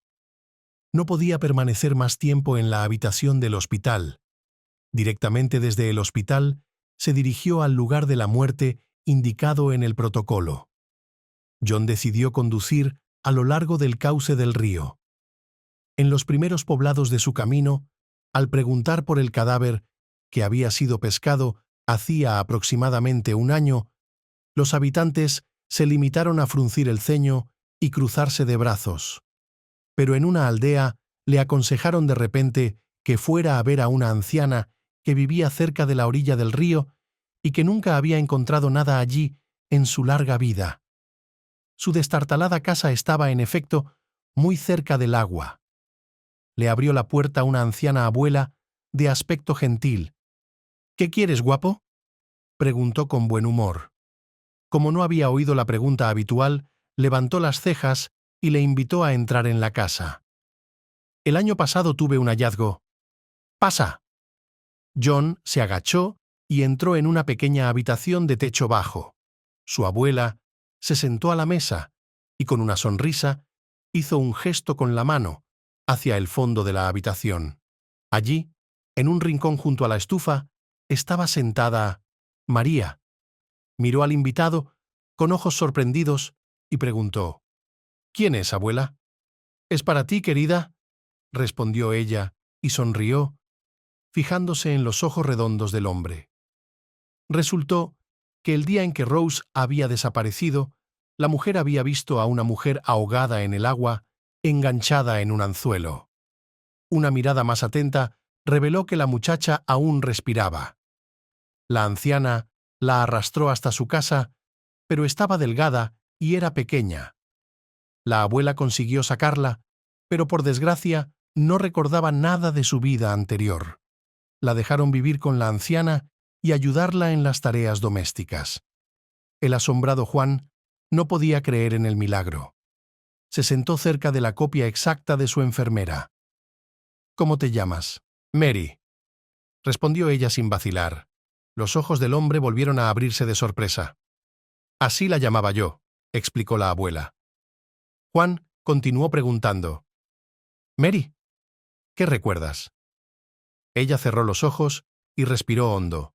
No podía permanecer más tiempo en la habitación del hospital. Directamente desde el hospital, se dirigió al lugar de la muerte indicado en el protocolo. John decidió conducir a lo largo del cauce del río. En los primeros poblados de su camino, al preguntar por el cadáver, que había sido pescado hacía aproximadamente un año, los habitantes se limitaron a fruncir el ceño y cruzarse de brazos. Pero en una aldea le aconsejaron de repente que fuera a ver a una anciana que vivía cerca de la orilla del río y que nunca había encontrado nada allí en su larga vida. Su destartalada casa estaba, en efecto, muy cerca del agua. Le abrió la puerta una anciana abuela de aspecto gentil. «¿Qué quieres, guapo?», preguntó con buen humor. Como no había oído la pregunta habitual, levantó las cejas y le invitó a entrar en la casa. «El año pasado tuve un hallazgo». «Pasa». John se agachó y entró en una pequeña habitación de techo bajo. Su abuela se sentó a la mesa y, con una sonrisa, hizo un gesto con la mano hacia el fondo de la habitación. Allí, en un rincón junto a la estufa, estaba sentada María. Miró al invitado con ojos sorprendidos y preguntó: «¿Quién es, abuela?» «Es para ti, querida», respondió ella y sonrió, fijándose en los ojos redondos del hombre. Resultó que el día en que Rose había desaparecido, la mujer había visto a una mujer ahogada en el agua, enganchada en un anzuelo. Una mirada más atenta reveló que la muchacha aún respiraba. La anciana la arrastró hasta su casa, pero estaba delgada y era pequeña. La abuela consiguió sacarla, pero por desgracia no recordaba nada de su vida anterior. La dejaron vivir con la anciana y ayudarla en las tareas domésticas. El asombrado Juan no podía creer en el milagro. Se sentó cerca de la copia exacta de su enfermera. «¿Cómo te llamas?» «Mary», respondió ella sin vacilar. Los ojos del hombre volvieron a abrirse de sorpresa. «Así la llamaba yo», explicó la abuela. Juan continuó preguntando: «Mary, ¿qué recuerdas?» Ella cerró los ojos y respiró hondo.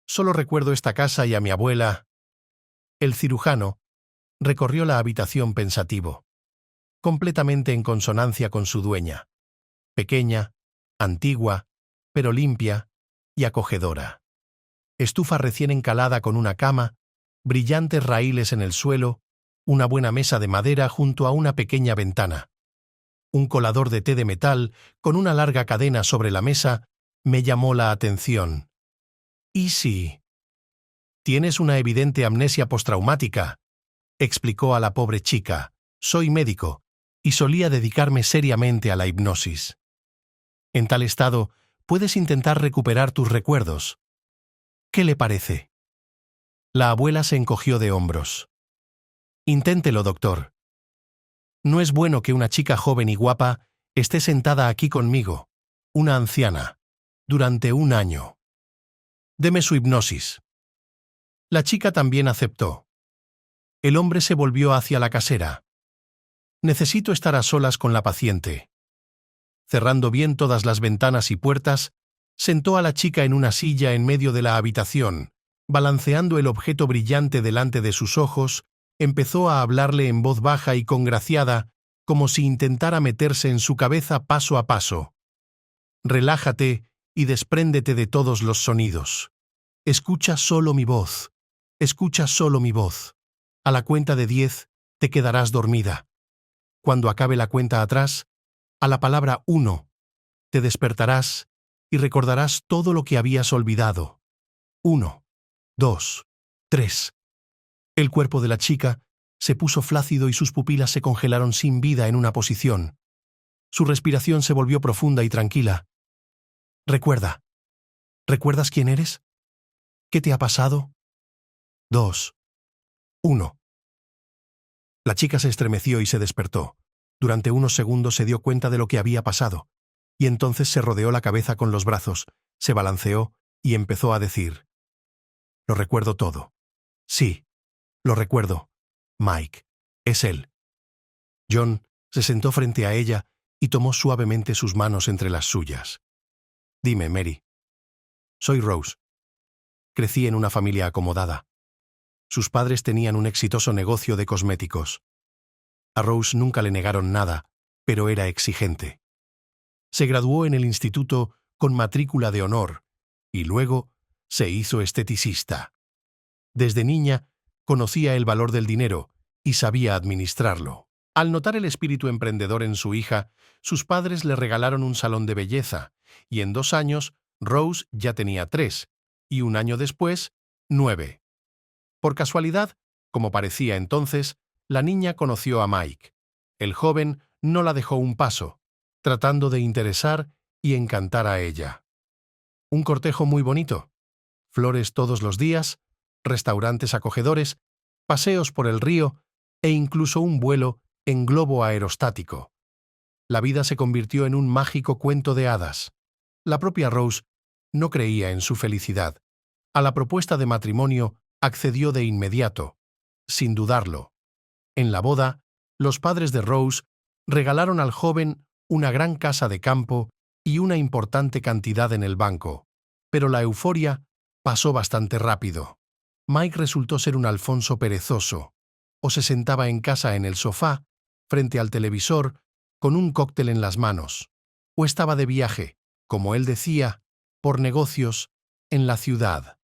«Solo recuerdo esta casa y a mi abuela». El cirujano recorrió la habitación pensativo, completamente en consonancia con su dueña. Pequeña, antigua, pero limpia y acogedora. Estufa recién encalada con una cama, brillantes raíles en el suelo, una buena mesa de madera junto a una pequeña ventana. Un colador de té de metal con una larga cadena sobre la mesa me llamó la atención. «¿Y sí? Tienes una evidente amnesia postraumática», explicó a la pobre chica. «Soy médico y solía dedicarme seriamente a la hipnosis. En tal estado, puedes intentar recuperar tus recuerdos. ¿Qué le parece?» La abuela se encogió de hombros. «Inténtelo, doctor. No es bueno que una chica joven y guapa esté sentada aquí conmigo, una anciana, durante 1 año. Deme su hipnosis». La chica también aceptó. El hombre se volvió hacia la casera. «Necesito estar a solas con la paciente». Cerrando bien todas las ventanas y puertas, sentó a la chica en una silla en medio de la habitación, balanceando el objeto brillante delante de sus ojos, empezó a hablarle en voz baja y congraciada, como si intentara meterse en su cabeza paso a paso. «Relájate y despréndete de todos los sonidos. Escucha solo mi voz. Escucha solo mi voz. A la cuenta de 10 te quedarás dormida. Cuando acabe la cuenta atrás, a la palabra 1, te despertarás y recordarás todo lo que habías olvidado. 1, 2, 3. El cuerpo de la chica se puso flácido y sus pupilas se congelaron sin vida en una posición. Su respiración se volvió profunda y tranquila. «Recuerda. ¿Recuerdas quién eres? ¿Qué te ha pasado? 2, 1». La chica se estremeció y se despertó. Durante unos segundos se dio cuenta de lo que había pasado, y entonces se rodeó la cabeza con los brazos, se balanceó y empezó a decir: «Lo recuerdo todo. Sí, lo recuerdo. Mike, es él». John se sentó frente a ella y tomó suavemente sus manos entre las suyas. «Dime, Mary». «Soy Rose. Crecí en una familia acomodada. Sus padres tenían un exitoso negocio de cosméticos. A Rose nunca le negaron nada, pero era exigente. Se graduó en el instituto con matrícula de honor y luego se hizo esteticista. Desde niña conocía el valor del dinero y sabía administrarlo. Al notar el espíritu emprendedor en su hija, sus padres le regalaron un salón de belleza, y en 2 años Rose ya tenía 3, y 1 año después, 9. Por casualidad, como parecía entonces, la niña conoció a Mike. El joven no la dejó un paso, tratando de interesar y encantar a ella. Un cortejo muy bonito. Flores todos los días, restaurantes acogedores, paseos por el río e incluso un vuelo en globo aerostático. La vida se convirtió en un mágico cuento de hadas. La propia Rose no creía en su felicidad. A la propuesta de matrimonio accedió de inmediato, sin dudarlo. En la boda, los padres de Rose regalaron al joven una gran casa de campo y una importante cantidad en el banco, pero la euforia Pasó bastante rápido. Mike resultó ser un Alfonso perezoso. O se sentaba en casa en el sofá, frente al televisor, con un cóctel en las manos. O estaba de viaje, como él decía, por negocios, en la ciudad.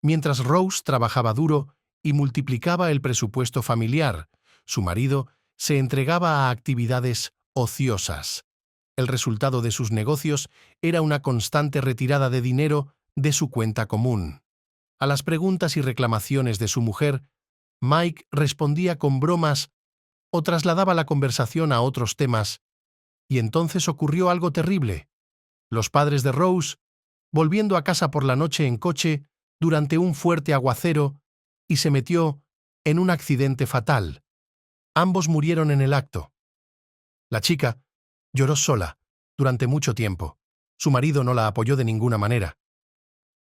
Mientras Rose trabajaba duro y multiplicaba el presupuesto familiar, su marido se entregaba a actividades ociosas. El resultado de sus negocios era una constante retirada de dinero de su cuenta común. A las preguntas y reclamaciones de su mujer, Mike respondía con bromas o trasladaba la conversación a otros temas, y entonces ocurrió algo terrible. Los padres de Rose, volviendo a casa por la noche en coche durante un fuerte aguacero, y se metió en un accidente fatal. Ambos murieron en el acto. La chica lloró sola durante mucho tiempo. Su marido no la apoyó de ninguna manera.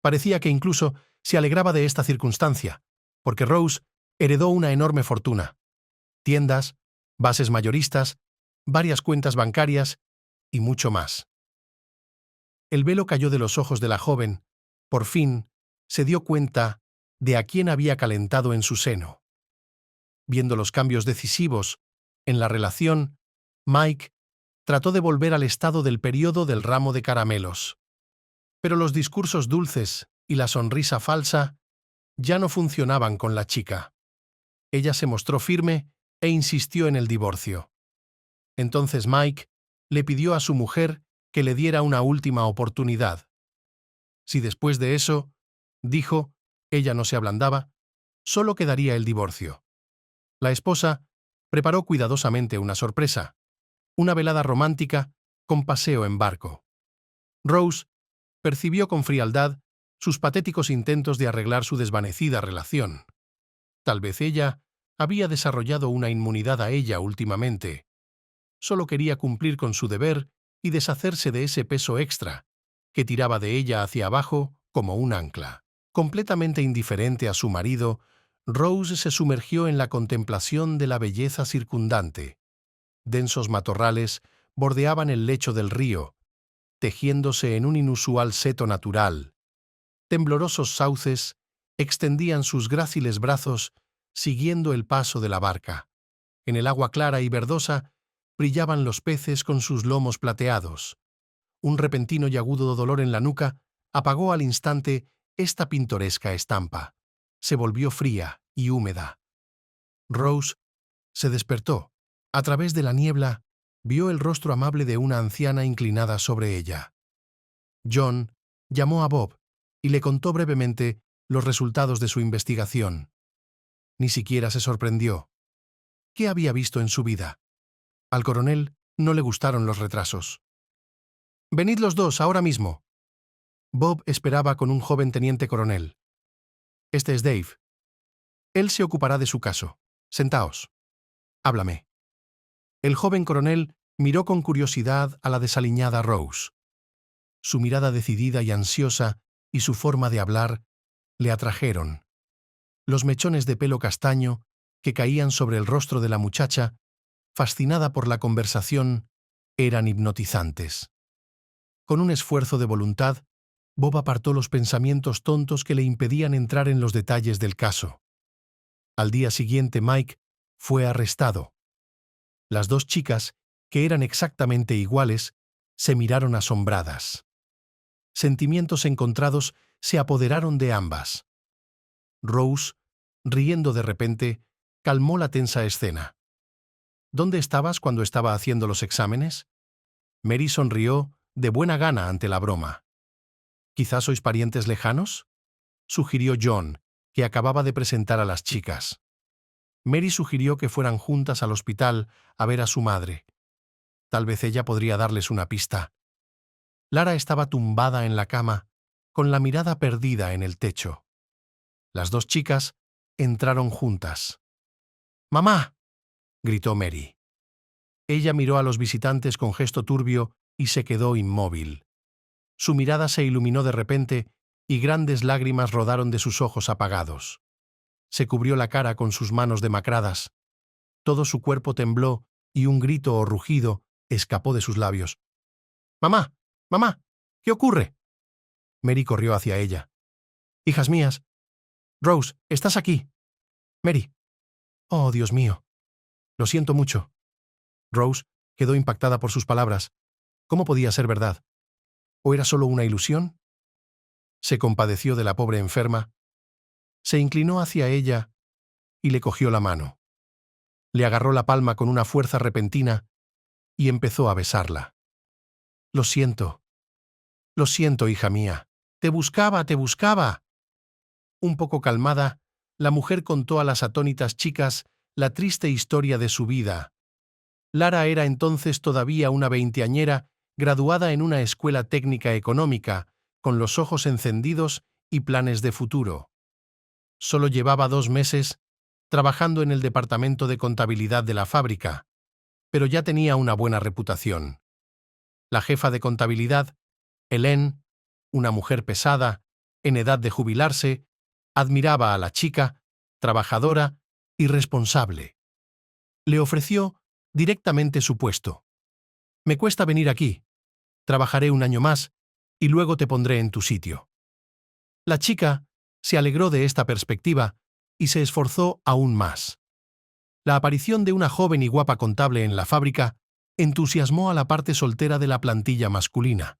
Parecía que incluso se alegraba de esta circunstancia, porque Rose heredó una enorme fortuna. Tiendas, bases mayoristas, varias cuentas bancarias y mucho más. El velo cayó de los ojos de la joven. Por fin, se dio cuenta de a quién había calentado en su seno. Viendo los cambios decisivos en la relación, Mike trató de volver al estado del periodo del ramo de caramelos. Pero los discursos dulces y la sonrisa falsa ya no funcionaban con la chica. Ella se mostró firme e insistió en el divorcio. Entonces Mike le pidió a su mujer que le diera una última oportunidad. Si después de eso, dijo, ella no se ablandaba, solo quedaría el divorcio. La esposa preparó cuidadosamente una sorpresa, una velada romántica con paseo en barco. Rose percibió con frialdad sus patéticos intentos de arreglar su desvanecida relación. Tal vez ella había desarrollado una inmunidad a ella últimamente. Solo quería cumplir con su deber y deshacerse de ese peso extra que tiraba de ella hacia abajo como un ancla. Completamente indiferente a su marido, Rose se sumergió en la contemplación de la belleza circundante. Densos matorrales bordeaban el lecho del río, tejiéndose en un inusual seto natural. Temblorosos sauces extendían sus gráciles brazos siguiendo el paso de la barca. En el agua clara y verdosa brillaban los peces con sus lomos plateados. Un repentino y agudo dolor en la nuca apagó al instante esta pintoresca estampa. Se volvió fría y húmeda. Rose se despertó. A través de la niebla vio el rostro amable de una anciana inclinada sobre ella. John llamó a Bob y le contó brevemente los resultados de su investigación. Ni siquiera se sorprendió. ¿Qué había visto en su vida? Al coronel no le gustaron los retrasos. «Venid los dos, ahora mismo». Bob esperaba con un joven teniente coronel. «Este es Dave. Él se ocupará de su caso. Sentaos. Háblame». El joven coronel miró con curiosidad a la desaliñada Rose. Su mirada decidida y ansiosa y su forma de hablar le atrajeron. Los mechones de pelo castaño que caían sobre el rostro de la muchacha, fascinada por la conversación, eran hipnotizantes. Con un esfuerzo de voluntad, Bob apartó los pensamientos tontos que le impedían entrar en los detalles del caso. Al día siguiente Mike fue arrestado. Las dos chicas, que eran exactamente iguales, se miraron asombradas. Sentimientos encontrados se apoderaron de ambas. Rose, riendo de repente, calmó la tensa escena. «¿Dónde estabas cuando estaba haciendo los exámenes?» Mary sonrió de buena gana ante la broma. «¿Quizás sois parientes lejanos?», sugirió John, que acababa de presentar a las chicas. Mary sugirió que fueran juntas al hospital a ver a su madre. Tal vez ella podría darles una pista. Lara estaba tumbada en la cama, con la mirada perdida en el techo. Las dos chicas entraron juntas. «¡Mamá!», gritó Mary. Ella miró a los visitantes con gesto turbio y se quedó inmóvil. Su mirada se iluminó de repente y grandes lágrimas rodaron de sus ojos apagados. Se cubrió la cara con sus manos demacradas. Todo su cuerpo tembló y un grito o rugido escapó de sus labios. «¡Mamá! ¡Mamá! ¿Qué ocurre?». Mary corrió hacia ella. Hijas mías. Rose, ¿estás aquí? Mary. Oh, Dios mío. Lo siento mucho. Rose quedó impactada por sus palabras. ¿Cómo podía ser verdad? ¿O era solo una ilusión? Se compadeció de la pobre enferma, se inclinó hacia ella y le cogió la mano. Le agarró la palma con una fuerza repentina y empezó a besarla. Lo siento, hija mía. Te buscaba, te buscaba. Un poco calmada, la mujer contó a las atónitas chicas la triste historia de su vida. Lara era entonces todavía una veinteañera graduada en una escuela técnica económica, con los ojos encendidos y planes de futuro. Solo llevaba 2 meses trabajando en el departamento de contabilidad de la fábrica, pero ya tenía una buena reputación. La jefa de contabilidad, Hélène, una mujer pesada, en edad de jubilarse, admiraba a la chica, trabajadora y responsable. Le ofreció directamente su puesto. Me cuesta venir aquí. Trabajaré 1 año más y luego te pondré en tu sitio. La chica se alegró de esta perspectiva y se esforzó aún más. La aparición de una joven y guapa contable en la fábrica entusiasmó a la parte soltera de la plantilla masculina.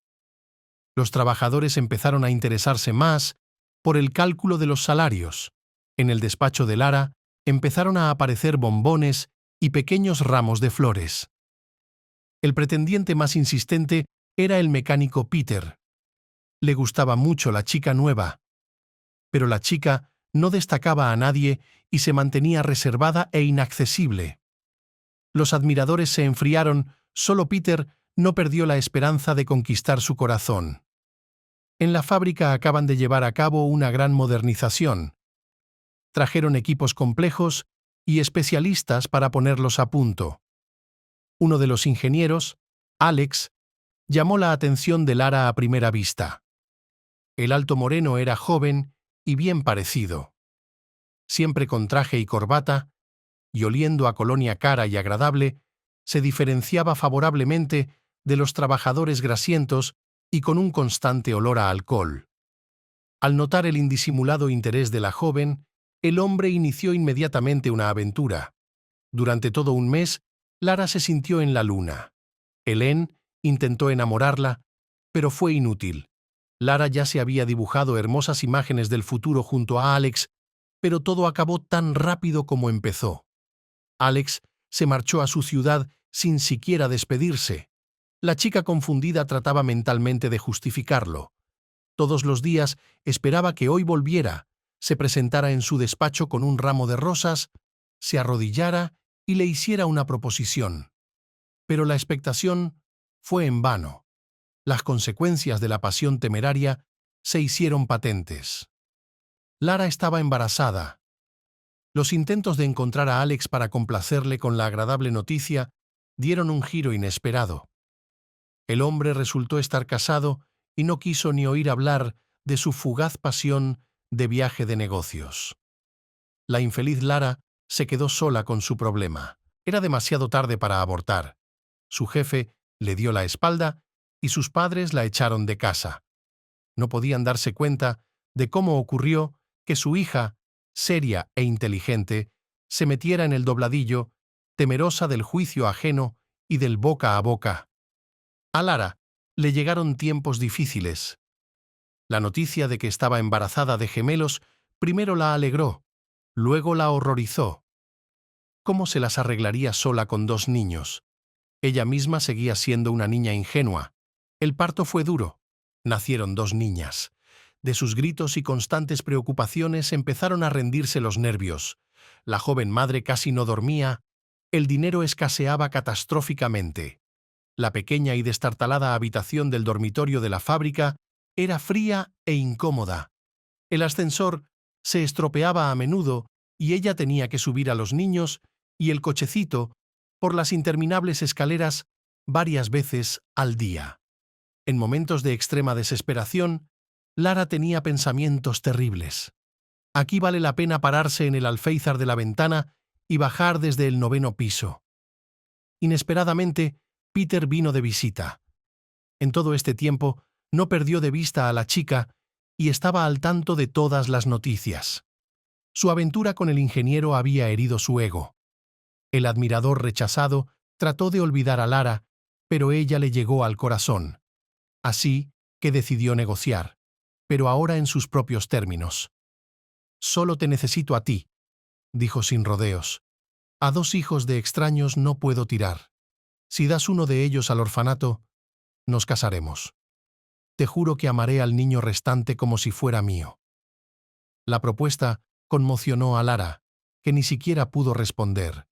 Los trabajadores empezaron a interesarse más por el cálculo de los salarios. En el despacho de Lara empezaron a aparecer bombones y pequeños ramos de flores. El pretendiente más insistente era el mecánico Peter. Le gustaba mucho la chica nueva, pero la chica no destacaba a nadie y se mantenía reservada e inaccesible. Los admiradores se enfriaron, solo Peter no perdió la esperanza de conquistar su corazón. En la fábrica acaban de llevar a cabo una gran modernización. Trajeron equipos complejos y especialistas para ponerlos a punto. Uno de los ingenieros, Alex, llamó la atención de Lara a primera vista. El alto moreno era joven y bien parecido. Siempre con traje y corbata, y oliendo a colonia cara y agradable, se diferenciaba favorablemente de los trabajadores grasientos y con un constante olor a alcohol. Al notar el indisimulado interés de la joven, el hombre inició inmediatamente una aventura. Durante todo 1 mes, Lara se sintió en la luna. Hélène intentó enamorarla, pero fue inútil. Lara ya se había dibujado hermosas imágenes del futuro junto a Alex, pero todo acabó tan rápido como empezó. Alex se marchó a su ciudad sin siquiera despedirse. La chica confundida trataba mentalmente de justificarlo. Todos los días esperaba que hoy volviera, se presentara en su despacho con un ramo de rosas, se arrodillara y le hiciera una proposición. Pero la expectación fue en vano. Las consecuencias de la pasión temeraria se hicieron patentes. Lara estaba embarazada. Los intentos de encontrar a Alex para complacerle con la agradable noticia dieron un giro inesperado. El hombre resultó estar casado y no quiso ni oír hablar de su fugaz pasión de viaje de negocios. La infeliz Lara se quedó sola con su problema. Era demasiado tarde para abortar. Su jefe le dio la espalda y sus padres la echaron de casa. No podían darse cuenta de cómo ocurrió que su hija, seria e inteligente, se metiera en el dobladillo, temerosa del juicio ajeno y del boca a boca. A Lara le llegaron tiempos difíciles. La noticia de que estaba embarazada de gemelos primero la alegró, luego la horrorizó. ¿Cómo se las arreglaría sola con 2 niños? Ella misma seguía siendo una niña ingenua. El parto fue duro. Nacieron 2 niñas. De sus gritos y constantes preocupaciones empezaron a rendirse los nervios. La joven madre casi no dormía. El dinero escaseaba catastróficamente. La pequeña y destartalada habitación del dormitorio de la fábrica era fría e incómoda. El ascensor se estropeaba a menudo y ella tenía que subir a los niños y el cochecito por las interminables escaleras varias veces al día. En momentos de extrema desesperación, Lara tenía pensamientos terribles. Aquí vale la pena pararse en el alféizar de la ventana y bajar desde el 9º piso. Inesperadamente, Peter vino de visita. En todo este tiempo, no perdió de vista a la chica y estaba al tanto de todas las noticias. Su aventura con el ingeniero había herido su ego. El admirador rechazado trató de olvidar a Lara, pero ella le llegó al corazón. Así que decidió negociar, pero ahora en sus propios términos. «Solo te necesito a ti», dijo sin rodeos. «A 2 hijos de extraños no puedo tirar. Si das uno de ellos al orfanato, nos casaremos. Te juro que amaré al niño restante como si fuera mío». La propuesta conmocionó a Lara, que ni siquiera pudo responder.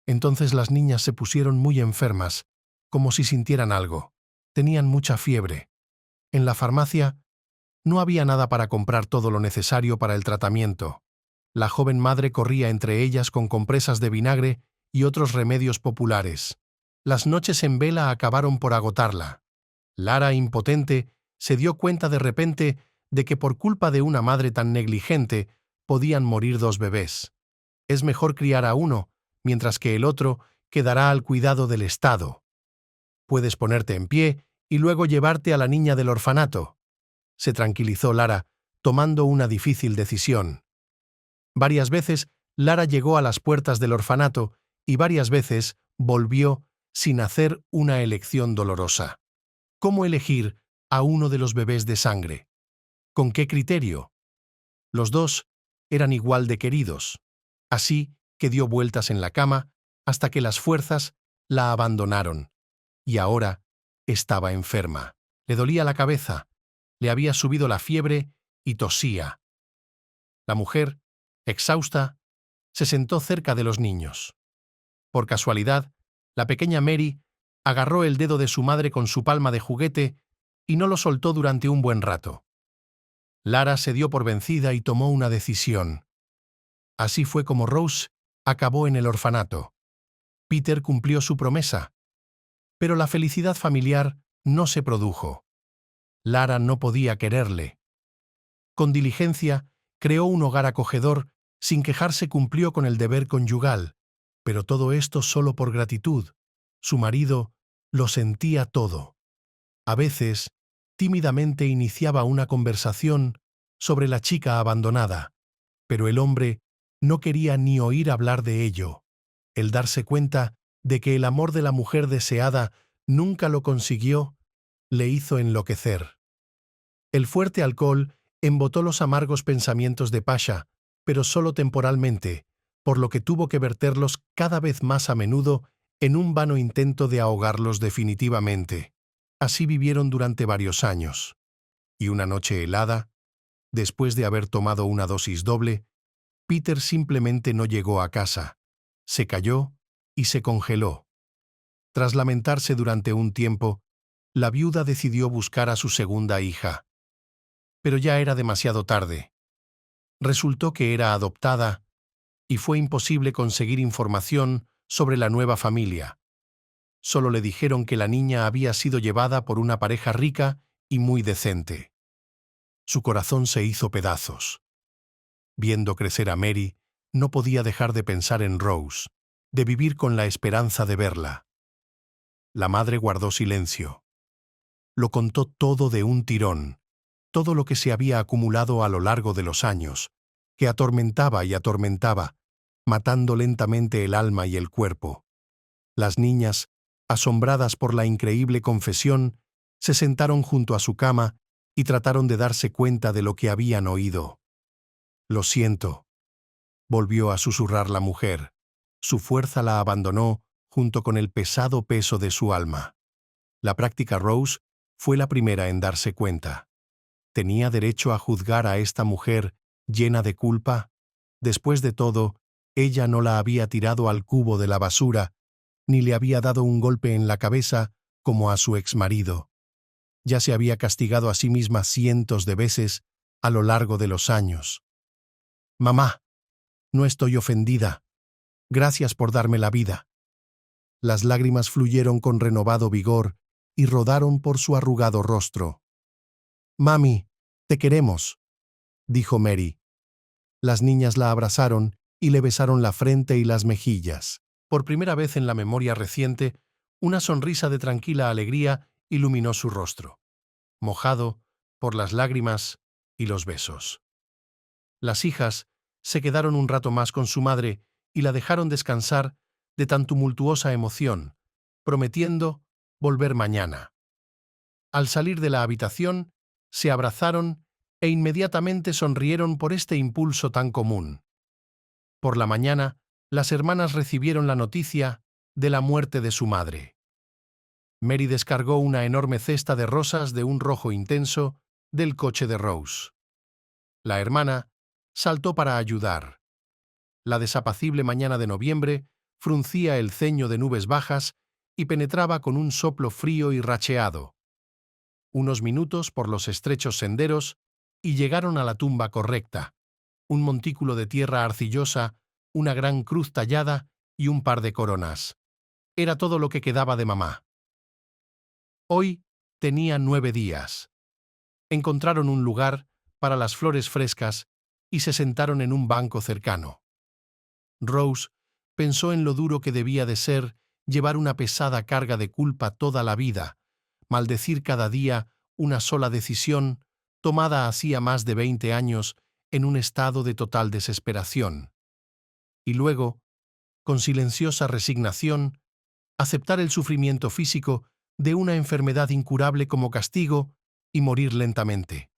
Entonces las niñas se pusieron muy enfermas, como si sintieran algo. Tenían mucha fiebre. En la farmacia no había nada para comprar todo lo necesario para el tratamiento. La joven madre corría entre ellas con compresas de vinagre y otros remedios populares. Las noches en vela acabaron por agotarla. Lara, impotente, se dio cuenta de repente de que por culpa de una madre tan negligente podían morir 2 bebés. Es mejor criar a uno, mientras que el otro quedará al cuidado del Estado. Puedes ponerte en pie y luego llevarte a la niña del orfanato. Se tranquilizó Lara, tomando una difícil decisión. Varias veces Lara llegó a las puertas del orfanato y varias veces volvió sin hacer una elección dolorosa. ¿Cómo elegir a uno de los bebés de sangre? ¿Con qué criterio? Los 2 eran igual de queridos. Así que dio vueltas en la cama hasta que las fuerzas la abandonaron. Y ahora estaba enferma. Le dolía la cabeza, le había subido la fiebre y tosía. La mujer, exhausta, se sentó cerca de los niños. Por casualidad, la pequeña Mary agarró el dedo de su madre con su palma de juguete y no lo soltó durante un buen rato. Lara se dio por vencida y tomó una decisión. Así fue como Rose acabó en el orfanato. Peter cumplió su promesa, pero la felicidad familiar no se produjo. Lara no podía quererle. Con diligencia, creó un hogar acogedor, sin quejarse cumplió con el deber conyugal, pero todo esto solo por gratitud. Su marido lo sentía todo. A veces, tímidamente iniciaba una conversación sobre la chica abandonada, pero el hombre no quería ni oír hablar de ello. El darse cuenta de que el amor de la mujer deseada nunca lo consiguió, le hizo enloquecer. El fuerte alcohol embotó los amargos pensamientos de Pasha, pero solo temporalmente, por lo que tuvo que verterlos cada vez más a menudo en un vano intento de ahogarlos definitivamente. Así vivieron durante varios años. Y una noche helada, después de haber tomado una dosis doble, Peter simplemente no llegó a casa. Se cayó y se congeló. Tras lamentarse durante un tiempo, la viuda decidió buscar a su segunda hija. Pero ya era demasiado tarde. Resultó que era adoptada y fue imposible conseguir información sobre la nueva familia. Solo le dijeron que la niña había sido llevada por una pareja rica y muy decente. Su corazón se hizo pedazos. Viendo crecer a Mary, no podía dejar de pensar en Rose, de vivir con la esperanza de verla. La madre guardó silencio. Lo contó todo de un tirón, todo lo que se había acumulado a lo largo de los años, que atormentaba y atormentaba, matando lentamente el alma y el cuerpo. Las niñas, asombradas por la increíble confesión, se sentaron junto a su cama y trataron de darse cuenta de lo que habían oído. «Lo siento», volvió a susurrar la mujer. Su fuerza la abandonó junto con el pesado peso de su alma. La práctica Rose fue la primera en darse cuenta. ¿Tenía derecho a juzgar a esta mujer llena de culpa? Después de todo, ella no la había tirado al cubo de la basura, ni le había dado un golpe en la cabeza como a su exmarido. Ya se había castigado a sí misma cientos de veces a lo largo de los años. «Mamá, no estoy ofendida. Gracias por darme la vida». Las lágrimas fluyeron con renovado vigor y rodaron por su arrugado rostro. «Mami, te queremos», dijo Mary. Las niñas la abrazaron y le besaron la frente y las mejillas. Por primera vez en la memoria reciente, una sonrisa de tranquila alegría iluminó su rostro. Mojado por las lágrimas, y los besos. Las hijas se quedaron un rato más con su madre y la dejaron descansar de tan tumultuosa emoción, prometiendo volver mañana. Al salir de la habitación, se abrazaron e inmediatamente sonrieron por este impulso tan común. Por la mañana, las hermanas recibieron la noticia de la muerte de su madre. Mary descargó una enorme cesta de rosas de un rojo intenso del coche de Rose. La hermana saltó para ayudar. La desapacible mañana de noviembre fruncía el ceño de nubes bajas y penetraba con un soplo frío y racheado. Unos minutos por los estrechos senderos y llegaron a la tumba correcta, un montículo de tierra arcillosa, una gran cruz tallada y un par de coronas. Era todo lo que quedaba de mamá. Hoy tenía 9 días. Encontraron un lugar para las flores frescas y se sentaron en un banco cercano. Rose pensó en lo duro que debía de ser llevar una pesada carga de culpa toda la vida, maldecir cada día una sola decisión tomada hacía más de 20 años en un estado de total desesperación. Y luego, con silenciosa resignación, aceptar el sufrimiento físico de una enfermedad incurable como castigo y morir lentamente.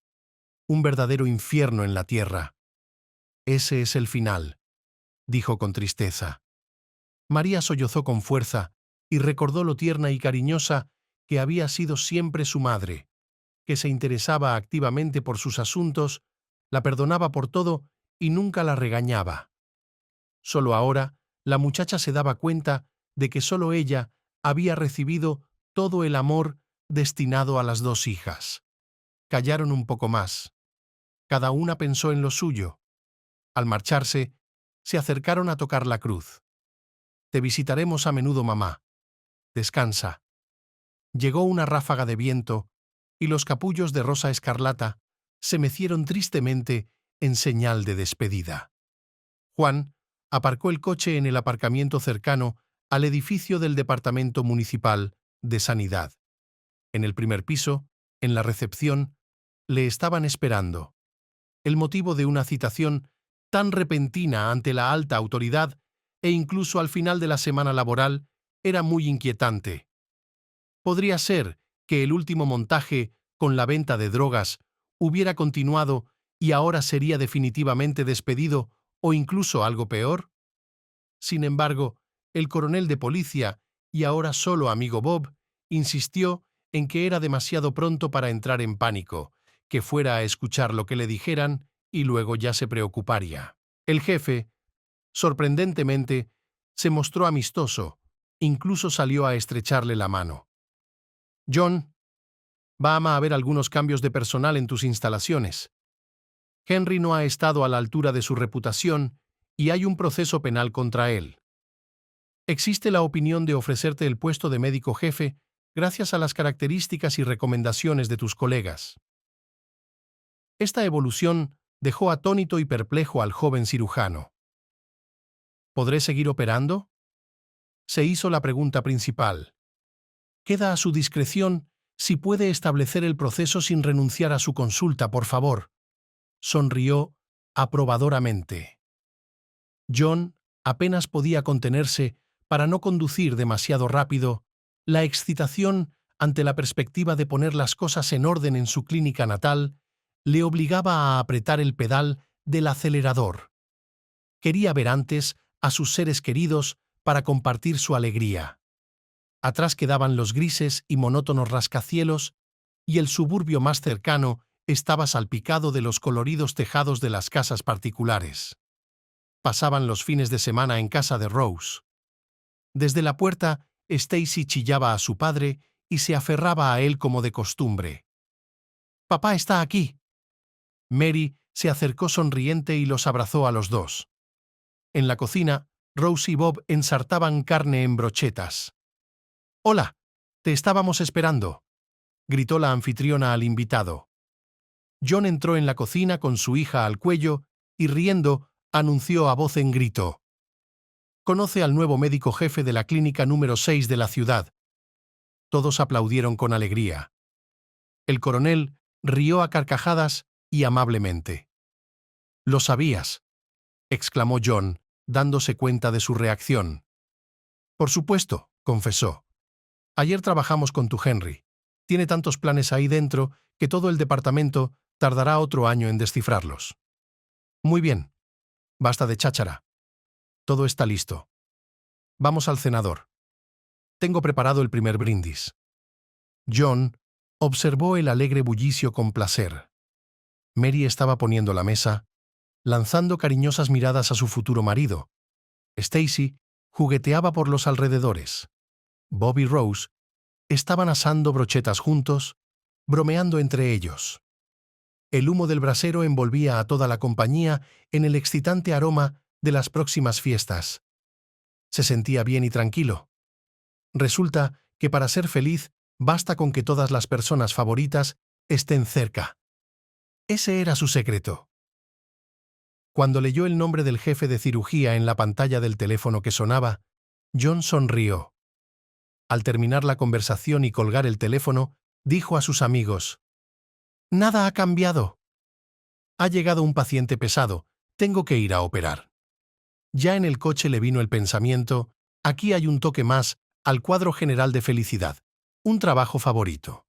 Un verdadero infierno en la tierra. Ese es el final, dijo con tristeza. María sollozó con fuerza y recordó lo tierna y cariñosa que había sido siempre su madre, que se interesaba activamente por sus asuntos, la perdonaba por todo y nunca la regañaba. Solo ahora, la muchacha se daba cuenta de que solo ella había recibido todo el amor destinado a las 2 hijas. Callaron un poco más. Cada una pensó en lo suyo. Al marcharse, se acercaron a tocar la cruz. Te visitaremos a menudo, mamá. Descansa. Llegó una ráfaga de viento y los capullos de rosa escarlata se mecieron tristemente en señal de despedida. Juan aparcó el coche en el aparcamiento cercano al edificio del Departamento Municipal de Sanidad. En el primer piso, en la recepción, le estaban esperando. El motivo de una citación tan repentina ante la alta autoridad e incluso al final de la semana laboral era muy inquietante. Podría ser que el último montaje con la venta de drogas hubiera continuado y ahora sería definitivamente despedido o incluso algo peor. Sin embargo, el coronel de policía, y ahora solo amigo Bob, insistió en que era demasiado pronto para entrar en pánico, que fuera a escuchar lo que le dijeran y luego ya se preocuparía. El jefe, sorprendentemente, se mostró amistoso, incluso salió a estrecharle la mano. John, va a haber algunos cambios de personal en tus instalaciones. Henry no ha estado a la altura de su reputación y hay un proceso penal contra él. Existe la opinión de ofrecerte el puesto de médico jefe gracias a las características y recomendaciones de tus colegas. Esta evolución dejó atónito y perplejo al joven cirujano. ¿Podré seguir operando? Se hizo la pregunta principal. Queda a su discreción si puede establecer el proceso sin renunciar a su consulta, por favor. Sonrió aprobadoramente. John apenas podía contenerse para no conducir demasiado rápido. La excitación ante la perspectiva de poner las cosas en orden en su clínica natal le obligaba a apretar el pedal del acelerador. Quería ver antes a sus seres queridos para compartir su alegría. Atrás quedaban los grises y monótonos rascacielos y el suburbio más cercano estaba salpicado de los coloridos tejados de las casas particulares. Pasaban los fines de semana en casa de Rose. Desde la puerta, Stacy chillaba a su padre y se aferraba a él como de costumbre. «¡Papá está aquí!». Mary se acercó sonriente y los abrazó a los dos. En la cocina, Rose y Bob ensartaban carne en brochetas. «¡Hola! Te estábamos esperando», gritó la anfitriona al invitado. John entró en la cocina con su hija al cuello y, riendo, anunció a voz en grito. «Conoce al nuevo médico jefe de la clínica número 6 de la ciudad». Todos aplaudieron con alegría. El coronel rió a carcajadas y amablemente. «Lo sabías», exclamó John, dándose cuenta de su reacción. «Por supuesto», confesó. «Ayer trabajamos con tu Henry. Tiene tantos planes ahí dentro que todo el departamento tardará otro año en descifrarlos». «Muy bien. Basta de cháchara. Todo está listo. Vamos al cenador. Tengo preparado el primer brindis». John observó el alegre bullicio con placer. Mary estaba poniendo la mesa, lanzando cariñosas miradas a su futuro marido. Stacy jugueteaba por los alrededores. Bob y Rose estaban asando brochetas juntos, bromeando entre ellos. El humo del brasero envolvía a toda la compañía en el excitante aroma de las próximas fiestas. Se sentía bien y tranquilo. Resulta que para ser feliz basta con que todas las personas favoritas estén cerca. Ese era su secreto. Cuando leyó el nombre del jefe de cirugía en la pantalla del teléfono que sonaba, John sonrió. Al terminar la conversación y colgar el teléfono, dijo a sus amigos: «Nada ha cambiado. Ha llegado un paciente pesado, tengo que ir a operar». Ya en el coche le vino el pensamiento: aquí hay un toque más al cuadro general de felicidad, un trabajo favorito.